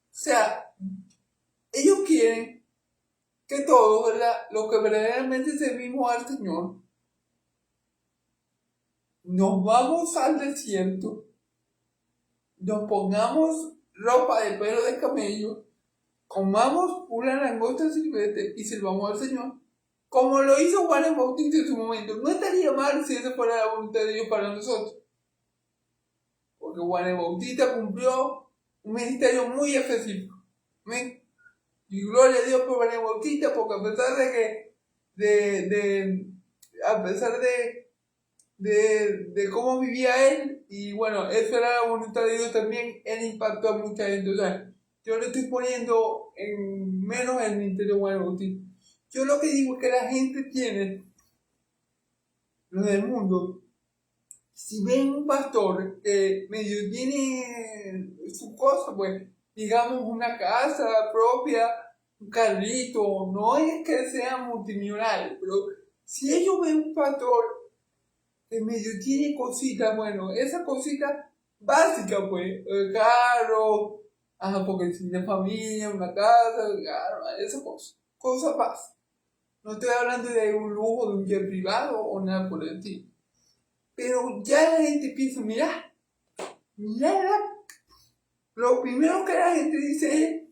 sea, ellos quieren que todos, ¿verdad?, los que verdaderamente servimos al Señor, nos vamos al desierto, nos pongamos ropa de pelo de camello, comamos pura langosta silvestre y sirvamos al Señor, como lo hizo Juan el Bautista en su momento. No estaría mal si esa fuera la voluntad de Dios para nosotros, porque Juan el Bautista cumplió un ministerio muy específico. ¿Ven? Y gloria a Dios por Juan el Bautista, porque a pesar de cómo vivía él, y bueno, eso era la voluntad de Dios también, él impactó a mucha gente. O sea, yo le estoy poniendo en menos el ministerio de Juan el Bautista. Yo lo que digo es que la gente tiene, los del mundo, si ven un pastor que medio tiene su cosa, pues, digamos, una casa propia, un carrito, no es que sea multimillonario, pero si ellos ven un pastor que medio tiene cositas, bueno, esa cosita básica, pues, el carro, porque tiene familia, una casa, claro, esa cosa básica. No estoy hablando de un lujo, de un jet privado o nada por el estilo. Pero ya la gente piensa, mira, lo primero que la gente dice es,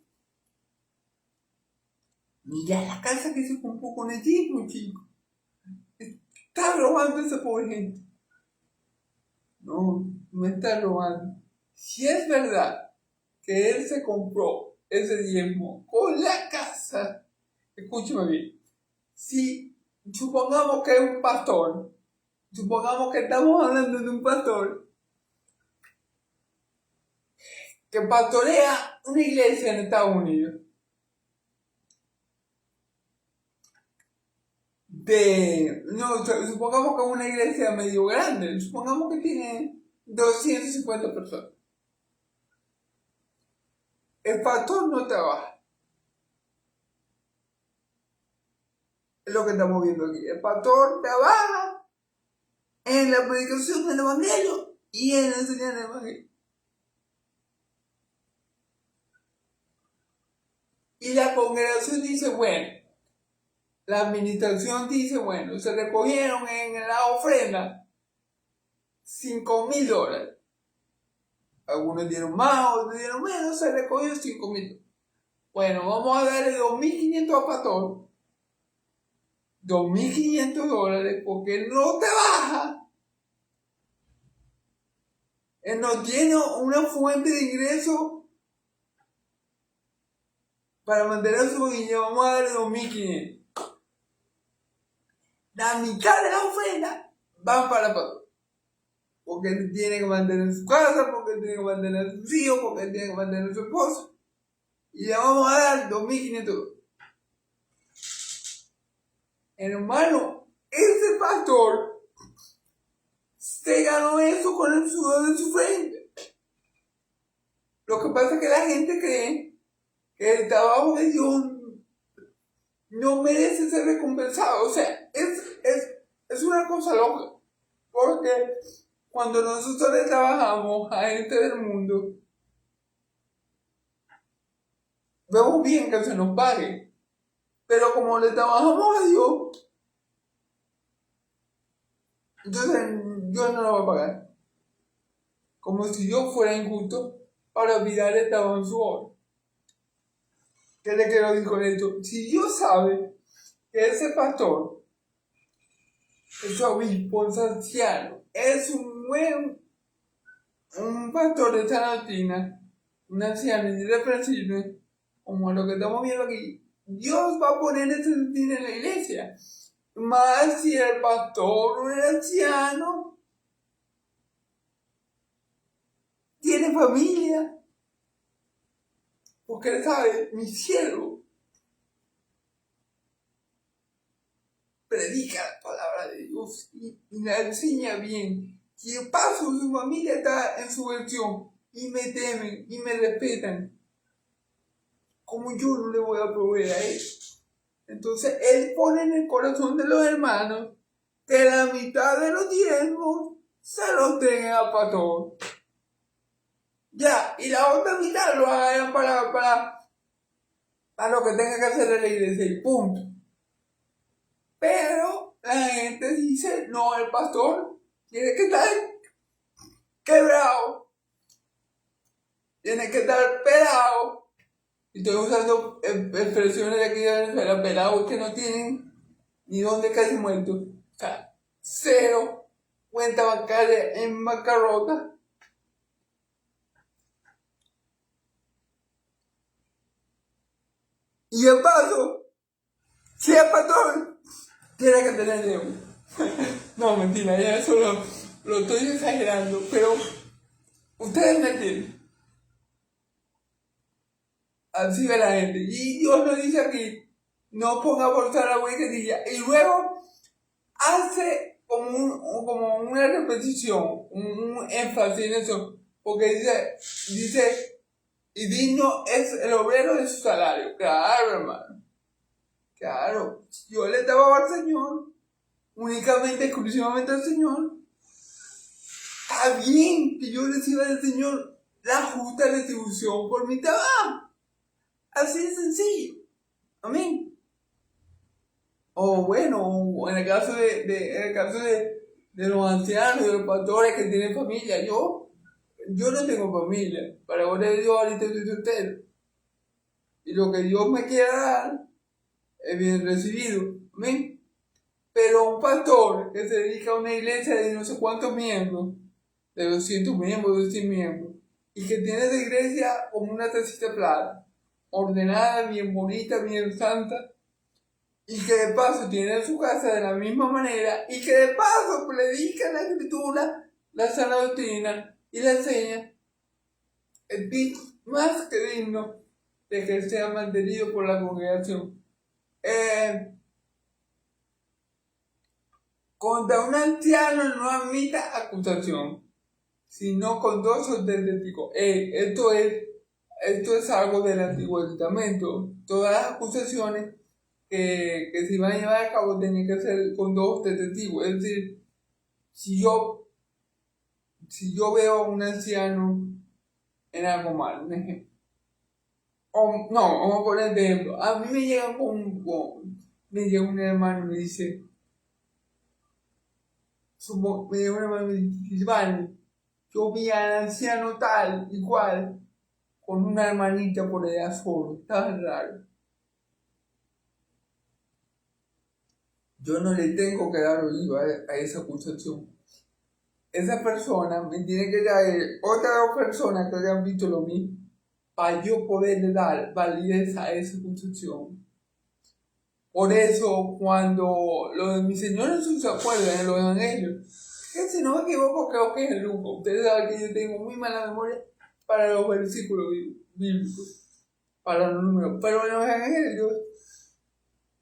mira la casa que se compró con el tipo, chico. Está robando esa pobre gente. No, no está robando. Si es verdad que él se compró ese diezmo con la casa, escúchame bien, si supongamos que es un pastor, supongamos que estamos hablando de un pastor que pastorea una iglesia en Estados Unidos, supongamos que es una iglesia medio grande, supongamos que tiene 250 personas. El pastor no trabaja. Es lo que estamos viendo aquí. El pastor trabaja en la predicación del evangelio y en enseñar el evangelio. Y la congregación dice, bueno, la administración dice, bueno, se recogieron en la ofrenda $5,000. Algunos dieron más, otros dieron menos, se recogió $5,000. Bueno, vamos a darle 2.500 a pastor. $2.500 porque él no trabaja. Él no tiene una fuente de ingreso para mantener a su familia. Vamos a darle 2.500. La mitad de la ofrenda van para el pastor. Porque él tiene que mantener su casa, porque él tiene que mantener a sus hijos, porque él tiene que mantener a su esposa. Y le vamos a dar $2.500. Hermano, ese pastor se ganó eso con el sudor de su frente. Lo que pasa es que la gente cree que el trabajo de Dios no merece ser recompensado. O sea, es una cosa loca. Porque cuando nosotros le trabajamos a gente del mundo, vemos bien que se nos pague. Pero como le trabajamos a Dios, entonces Dios no lo va a pagar. Como si Dios fuera injusto para olvidar el trabajo en su obra. ¿Qué le quiero decir con esto? Si Dios sabe que ese pastor, ese obispo, ese anciano, es un pastor de Sanatina, un anciano irrepresible, como lo que estamos viendo aquí, Dios va a poner ese sentido en la iglesia. Más si el pastor o el anciano tiene familia, porque él sabe, mi siervo predica la palabra de Dios y la enseña bien. Y de paso su familia está en su versión y me temen y me respetan. Como yo no le voy a proveer a él. Entonces él pone en el corazón de los hermanos que la mitad de los diezmos se los den al pastor. Ya, y la otra mitad lo hagan para lo que tenga que hacer la iglesia y punto. Pero la gente dice, no, el pastor tiene que estar quebrado, tiene que estar pelado. Y estoy usando expresiones de aquí de Venezuela, pelados que no tienen ni dónde casi muertos. O sea, cero cuenta bancaria en bancarrota. Y de paso, si es patrón, tiene que tener deuda. No, mentira, ya eso lo estoy exagerando, pero ustedes me entienden. Así ve la gente. Y Dios nos dice aquí, no ponga a forzar la huequetilla. Y luego hace como una repetición, un énfasis en eso. Porque dice, y digno es el obrero de su salario. Claro, hermano. Claro. Yo le daba al Señor, únicamente, exclusivamente al Señor. Está bien que yo reciba del Señor la justa retribución por mi trabajo. Así de sencillo. Amén. O bueno, en el caso de los ancianos, de los pastores que tienen familia, yo no tengo familia. Para ahora yo ahorita estoy soltero. Y lo que Dios me quiera dar es bien recibido. Amén. Pero un pastor que se dedica a una iglesia de no sé cuántos miembros, de 200 miembros, de 100 miembros, y que tiene la iglesia como una tacita de plata, ordenada, bien bonita, bien santa, y que de paso tiene su casa de la misma manera, y que de paso predica la escritura, la sana doctrina, y la enseña, es más que digno de que sea mantenido por la congregación. Contra un anciano no admita acusación, sino con 2 o 3 testigos. Esto es algo del Antiguo Testamento. Todas las acusaciones que se iban a llevar a cabo tenían que ser con 2 o 3 testigos. Es decir, si yo veo a un anciano en algo mal, un ejemplo, no, vamos a poner de ejemplo. A mí me llega me llega un hermano y me dice, me llega un hermano y me dice, vale, yo vi al anciano tal, igual, con una hermanita por allá solo, estaba raro. Yo no le tengo que dar oído a esa acusación. Esa persona me tiene que traer otra persona que haya visto lo mismo para yo poderle dar validez a esa acusación. Por eso, cuando lo de mi Señor Jesús se acuerdan en los evangelios, que si no me equivoco, creo que es el Lucas. Ustedes saben que yo tengo muy mala memoria para los versículos bíblicos, para los números. Pero en los evangelios,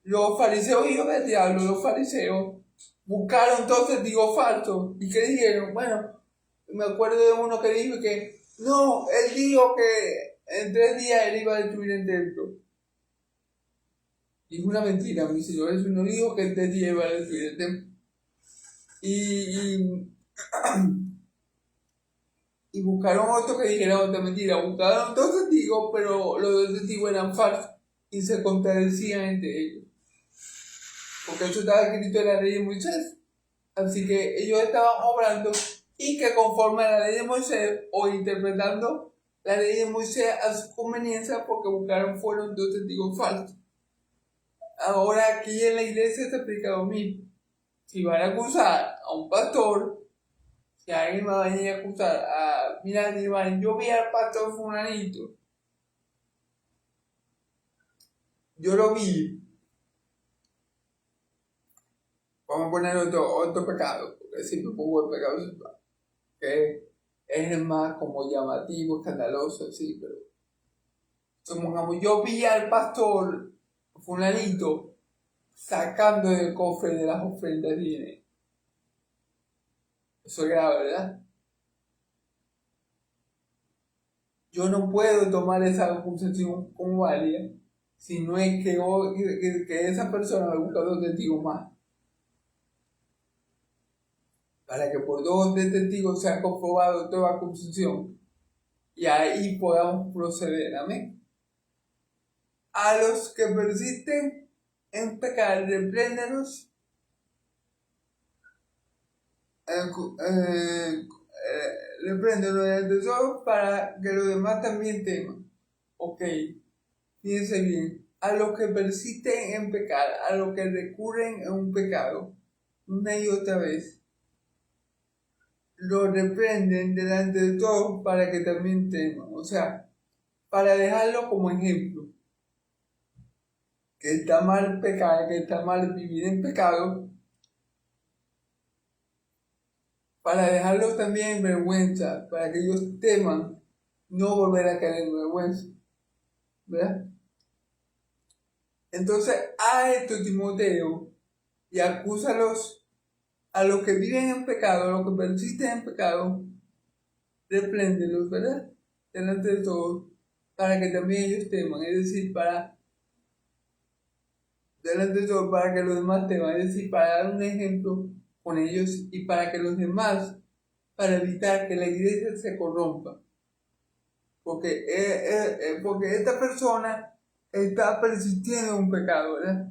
los fariseos hijos del diablo, los fariseos, buscaron dos testigos falsos y que dijeron, bueno, me acuerdo de uno que dijo que no, él dijo que en 3 días él iba a destruir el templo. Y es una mentira, mi Señor Jesús no dijo que en 3 días iba a destruir el templo. Y buscaron otro que dijera otra mentira. Buscaron dos testigos, pero los dos testigos eran falsos y se contradecían entre ellos. Porque eso estaba escrito en la ley de Moisés. Así que ellos estaban obrando y que conforme a la ley de Moisés o interpretando la ley de Moisés a su conveniencia porque fueron dos testigos falsos. Ahora aquí en la iglesia se aplica lo mismo. Si van a acusar a un pastor, si alguien me va a venir a acusar mira, yo vi al pastor fulanito, yo lo vi, vamos a poner otro pecado, porque siempre pongo el pecado sexual, que es el más como llamativo, escandaloso, sí, pero supongamos, yo vi al pastor fulanito sacando del cofre de las ofrendas dinero. Eso es grave, ¿verdad? Yo no puedo tomar esa acusación como válida si no es que esa persona me busca dos testigos más. Para que por dos testigos sea comprobado toda acusación y ahí podamos proceder. Amén. A los que persisten en pecar, repréndenos repréndenos delante de todos para que los demás también teman. Ok, fíjense bien. A los que persisten en pecar, a los que recurren a un pecado, una y otra vez, lo reprenden delante de todos para que también teman. O sea, para dejarlo como ejemplo. Que está mal pecar, que está mal vivir en pecado, para dejarlos también en vergüenza, para que ellos teman no volver a caer en vergüenza. ¿Verdad? Entonces, a esto Timoteo, y acúsalos a los que viven en pecado, a los que persisten en pecado, repréndelos, ¿verdad? Delante de todos, para que también ellos teman, es decir, delante de todos, para que los demás teman, es decir, para dar un ejemplo con ellos y para que los demás, para evitar que la iglesia se corrompa. Porque esta persona está persistiendo en un pecado, ¿verdad?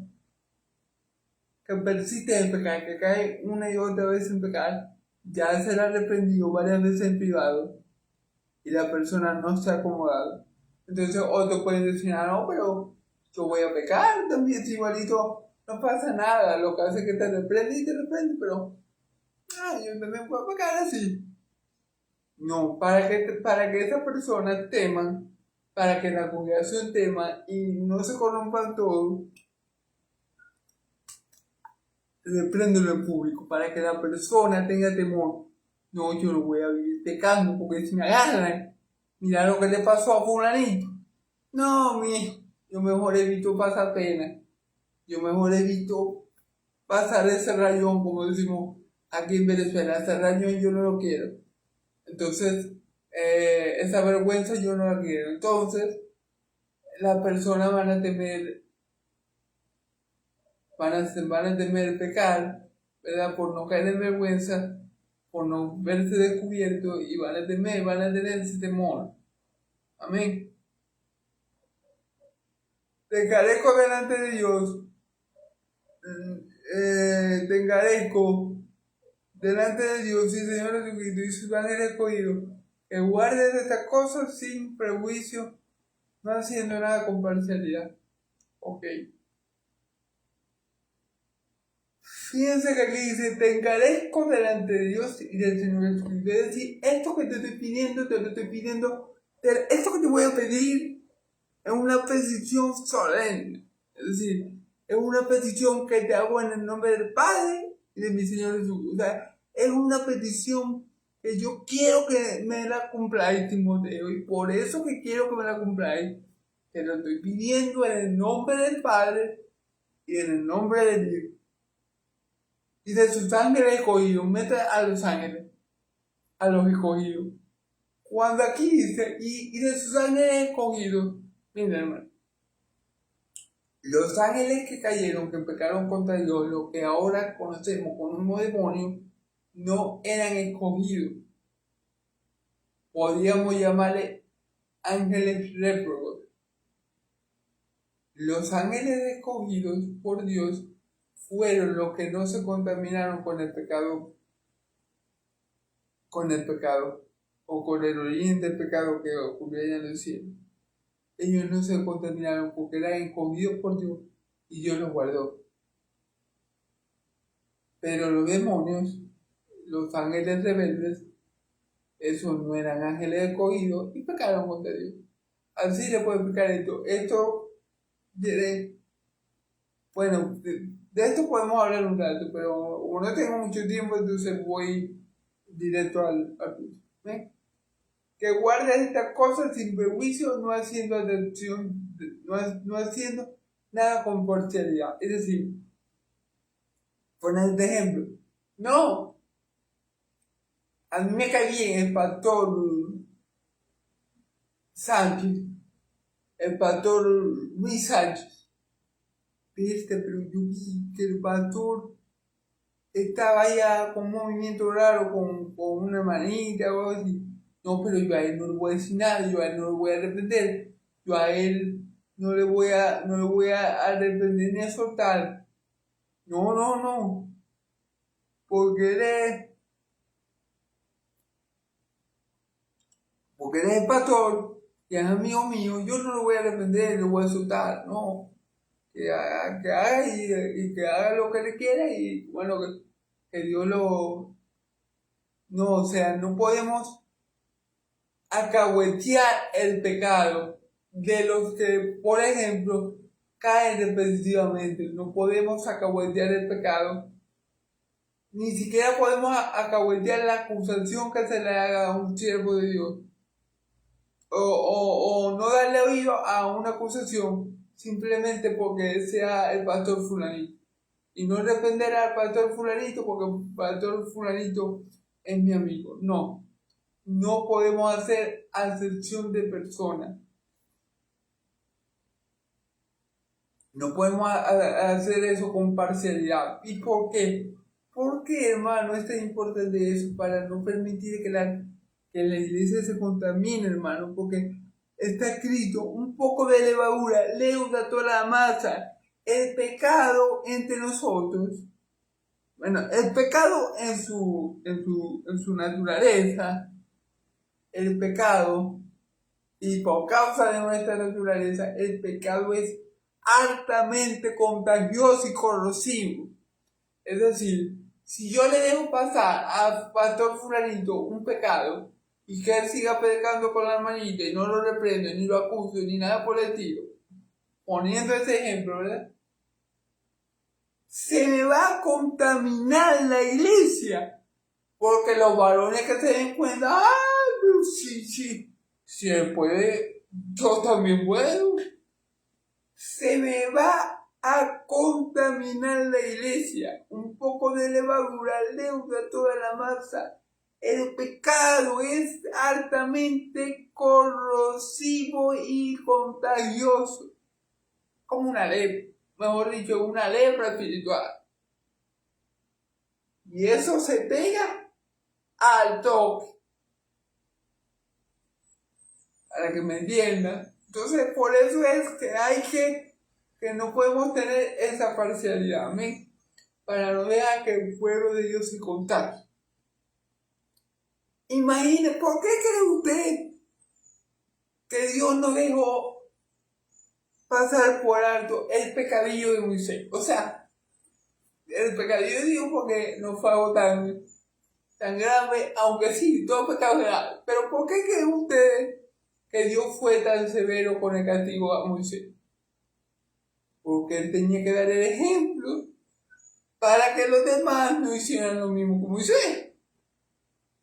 Que persiste en pecar, que cae una y otra vez en pecar, ya será reprendido varias veces en privado y la persona no se ha acomodado. Entonces otros pueden decir, no, pero yo voy a pecar también, si igualito no pasa nada, lo que hace es que te reprende, pero yo también puedo pecar así. No, para que esa persona teman, para que la congregación tema y no se corrompan todos, repréndelo en público, para que la persona tenga temor. No, yo no voy a vivir pecando, porque si me agarran, mira lo que le pasó a fulanito. No, yo mejor evito pasar pena. Yo mejor evito pasar ese rayón, como decimos aquí en Venezuela. Ese rayón yo no lo quiero. Entonces, esa vergüenza yo no la quiero. Entonces, las personas van a temer pecar, ¿verdad? Por no caer en vergüenza, por no verse descubierto y van a tener ese temor. Amén. te encarezco delante de Dios, te encarezco delante de Dios y Señor Jesucristo y sus ángeles escogidos, que guardes estas cosas sin prejuicio, no haciendo nada con parcialidad. Ok. Fíjense que aquí dice, te encarezco delante de Dios y del Señor Jesucristo. Es decir, esto que te estoy pidiendo, esto que te voy a pedir es una petición solemne. Es decir, es una petición que te hago en el nombre del Padre y de mi Señor Jesús. O sea, es una petición que yo quiero que me la cumpláis, Timoteo, y por eso que quiero que me la cumpláis, te lo estoy pidiendo en el nombre del Padre y en el nombre de Dios. Y de sus ángeles escogidos, mete a los ángeles, a los escogidos. Cuando aquí dice, y de sus ángeles escogidos, miren hermano, los ángeles que cayeron, que pecaron contra Dios, lo que ahora conocemos como demonios, no eran escogidos. Podríamos llamarle ángeles réprobos. Los ángeles escogidos por Dios fueron los que no se contaminaron con el pecado, o con el origen del pecado que ocurrió allá en el cielo. Ellos no se contaminaron porque eran escogidos por Dios y Dios los guardó. Pero los demonios, los ángeles rebeldes, esos no eran ángeles escogidos y pecaron contra Dios. Así le puedo explicar esto. Bueno, de esto podemos hablar un rato, pero como no tengo mucho tiempo, entonces voy directo al punto. ¿Ven? Que guardes estas cosas sin prejuicio, no haciendo atención, no haciendo nada con parcialidad. Es decir, poner de ejemplo. No, a mí me cae bien el pastor Sánchez, el pastor Luis Sánchez. Pero yo vi que el pastor estaba ya con un movimiento raro, con una manita o algo así. No, pero yo a él no le voy a decir nada, yo a él no le voy a reprender, yo a él no le voy a reprender ni a soltar. No, porque él es el pastor y es amigo mío, yo no lo voy a reprender, lo voy a soltar, no. Que haga y que haga lo que le quiera y bueno, que Dios lo... No, o sea, no podemos acahuetear el pecado de los que, por ejemplo, caen repetitivamente. No podemos acahuetear el pecado. Ni siquiera podemos acahuetear la acusación que se le haga a un siervo de Dios. O no darle oído a una acusación simplemente porque sea el pastor fulanito. Y no defender al pastor fulanito porque el pastor fulanito es mi amigo. No podemos hacer acepción de personas. No podemos hacer eso con parcialidad. ¿Y por qué? Porque, hermano, es tan importante eso para no permitir que la iglesia se contamine, hermano, porque está escrito, un poco de levadura leuda toda la masa. El pecado entre nosotros, bueno, el pecado en su naturaleza, el pecado, y por causa de nuestra naturaleza, el pecado es altamente contagioso y corrosivo. Es decir, si yo le dejo pasar al pastor fulanito un pecado y que él siga pecando con la hermanita y no lo reprendo, ni lo acuso, ni nada por el estilo, poniendo ese ejemplo, ¿verdad? Se me va a contaminar la iglesia, porque los varones que se den cuenta, pero sí, si él puede, yo también puedo. Se me va a contaminar la iglesia. Un poco de levadura leuda toda la masa. El pecado es altamente corrosivo y contagioso. Como una lepra, mejor dicho, una lepra espiritual. Y eso se pega al toque. Para que me entiendan. Entonces, por eso es que hay que que no podemos tener esa parcialidad, amén, para no dejar que el pueblo de Dios se contagie. Imagine, ¿por qué cree usted que Dios no dejó pasar por alto el pecadillo de Moisés? O sea, el pecadillo de Dios porque no fue algo tan grave, aunque sí, todo pecado es grave. Pero ¿por qué creen ustedes que Dios fue tan severo con el castigo a Moisés? Porque él tenía que dar el ejemplo para que los demás no hicieran lo mismo que Moisés.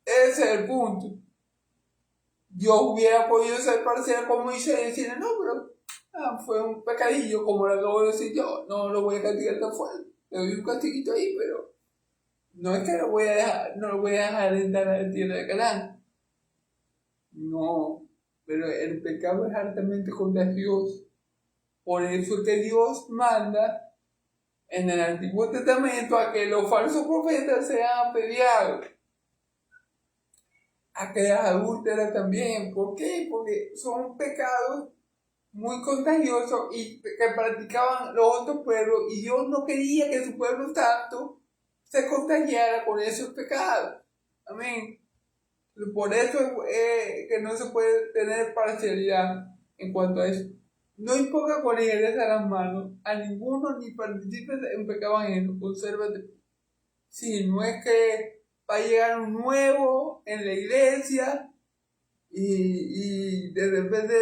Ese es el punto. Dios hubiera podido ser parcial con Moisés y decirle, no, pero fue un pecadillo, como lo acabo de decir yo, no lo voy a castigar tan fuerte. Le doy un castiguito ahí, pero no es que no lo voy a dejar entrar a la tierra de Canaán. No, pero el pecado es altamente contagioso. Por eso es que Dios manda en el Antiguo Testamento a que los falsos profetas sean apedreados, a que las adúlteras también. ¿Por qué? Porque son pecados muy contagiosos y que practicaban los otros pueblos, y Dios no quería que su pueblo santo se contagiara con esos pecados. Amén. Por eso es que no se puede tener parcialidad en cuanto a eso. No imponga con ligereza las manos a ninguno ni participes en pecado ajeno. Consérvate. Sí, no es que va a llegar un nuevo en la iglesia y de repente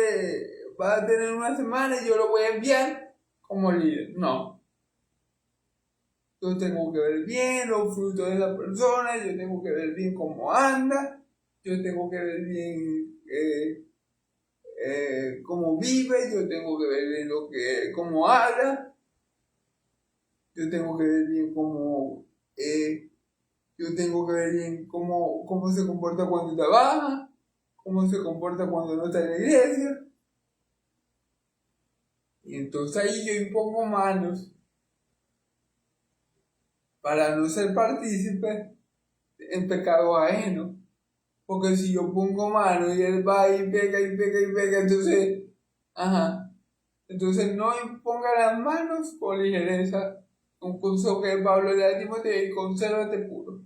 va a tener una semana y yo lo voy a enviar como líder. No. Yo tengo que ver bien los frutos de la persona, yo tengo que ver bien cómo anda, yo tengo que ver bien cómo vive, yo tengo que ver bien cómo habla, yo tengo que ver bien yo tengo que ver bien cómo se comporta cuando trabaja, cómo se comporta cuando no está en la iglesia. Y entonces ahí yo impongo manos para no ser partícipe en pecado ajeno. Porque si yo pongo mano y él va y pega, entonces, entonces no imponga las manos con ligereza. Un consejo que Pablo le da a Timoteo, y consérvate puro.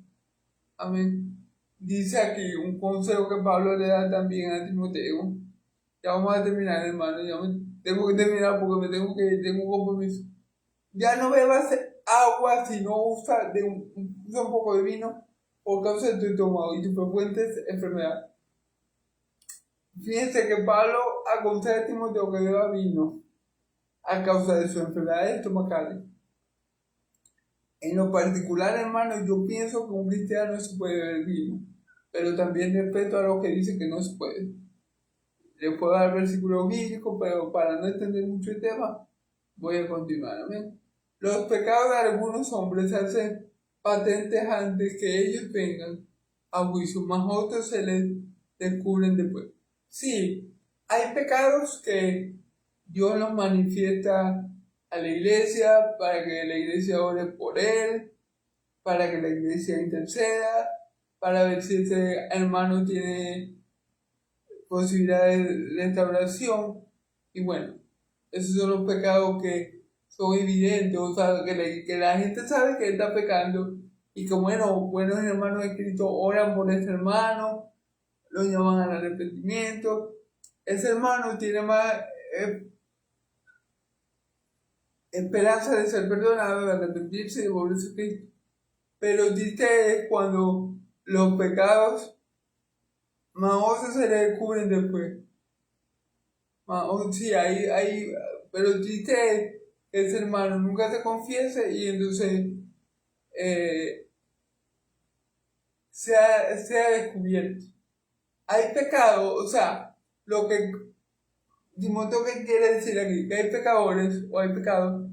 Amén. Dice aquí un consejo que Pablo le da también a Timoteo. Ya vamos a terminar, hermano. Ya tengo que terminar porque tengo un compromiso. Ya no bebas agua si no usa un poco de vino por causa de tu estómago y tus frecuentes enfermedades. Fíjense que Pablo aconseja a Timoteo que beba vino a causa de sus enfermedades estomacales. En lo particular, hermano, yo pienso que un cristiano no se puede beber vino, pero también respeto a los que dicen que no se puede. Les puedo dar versículos bíblicos, pero para no extender mucho el tema, voy a continuar. Amén. Los pecados de algunos hombres se hacen patentes antes que ellos vengan a juicio, más otros se les descubren después. Sí, hay pecados que Dios los manifiesta a la iglesia para que la iglesia ore por él, para que la iglesia interceda, para ver si ese hermano tiene posibilidades de restauración. Y bueno, esos son los pecados que son evidentes, o sea, que la gente sabe que está pecando, y que buenos hermanos de Cristo oran por ese hermano, lo llaman al arrepentimiento. Ese hermano tiene más esperanza de ser perdonado, de arrepentirse y de volverse a Cristo. Pero triste es cuando los pecados maosos se le descubren después. Sí, pero triste es que ese hermano nunca se confiese y entonces sea descubierto. Hay pecado, o sea, lo que Timoteo que quiere decir aquí, que hay pecadores o hay pecados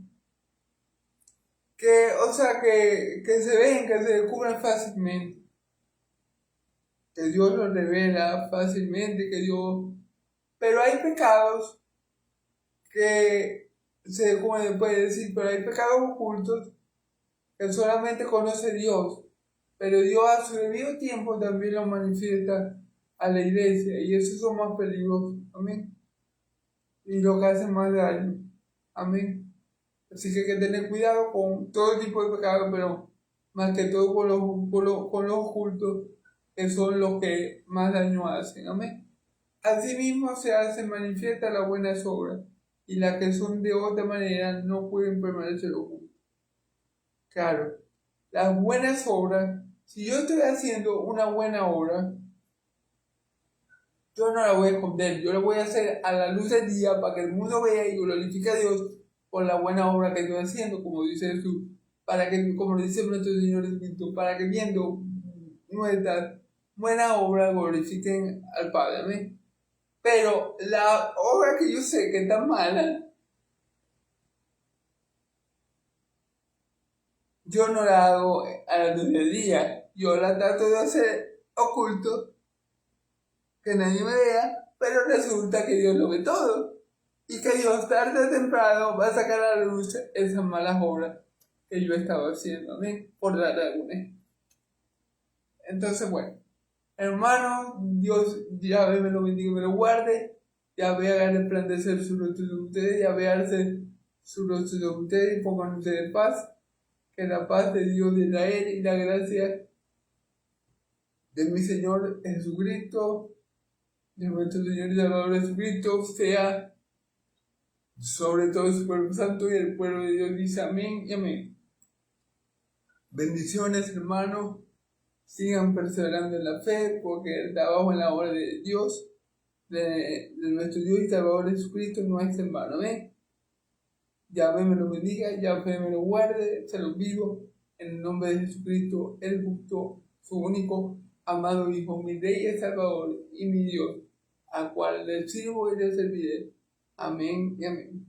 que se ven, que se descubren fácilmente, que Dios los revela fácilmente, pero hay pecados que como puede decir, pero hay pecados ocultos que solamente conoce Dios, pero Dios a su debido tiempo también los manifiesta a la iglesia, y esos son más peligrosos. Amén. Y lo que hacen más daño. Amén. Así que hay que tener cuidado con todo tipo de pecados, pero más que todo con los ocultos, que son los que más daño hacen. Amén. Asimismo se hace manifiesta las buenas obras, y las que son de otra manera no pueden permanecer ocultas. Claro, las buenas obras, si yo estoy haciendo una buena obra, yo no la voy a esconder, yo la voy a hacer a la luz del día para que el mundo vea y glorifique a Dios por la buena obra que estoy haciendo, como dice Jesús, para que, como dice nuestro Señor Jesucristo, para que viendo nuestra buena obra glorifiquen al Padre. Amén. Pero la obra que yo sé que está mala, yo no la hago a la luz del día, yo la trato de hacer oculto, que nadie me vea, pero resulta que Dios lo ve todo. Y que Dios tarde o temprano va a sacar a la luz esas malas obras que yo estaba haciendo, amén, por dar algunas. Entonces, bueno, hermanos, Dios ya me lo bendiga y me lo guarde, ya ve a haga resplandecer su rostro de ustedes, ya ve alce su rostro de ustedes y pongan ustedes paz, que la paz de Dios de Israel y la gracia de mi Señor Jesucristo, de nuestro Señor y Salvador Jesucristo, sea sobre todo su pueblo santo, y el pueblo de Dios dice amén y amén. Bendiciones, hermanos, sigan perseverando en la fe, porque el trabajo en la obra de Dios, de nuestro Dios y Salvador Jesucristo, no es en vano. Amén. Yahvé me lo bendiga, Yahvé me lo guarde, se lo vivo en el nombre de Jesucristo, el justo, su único amado Hijo, mi Rey y Salvador y mi Dios, al cual le sirvo y le serviré. Amén y amén.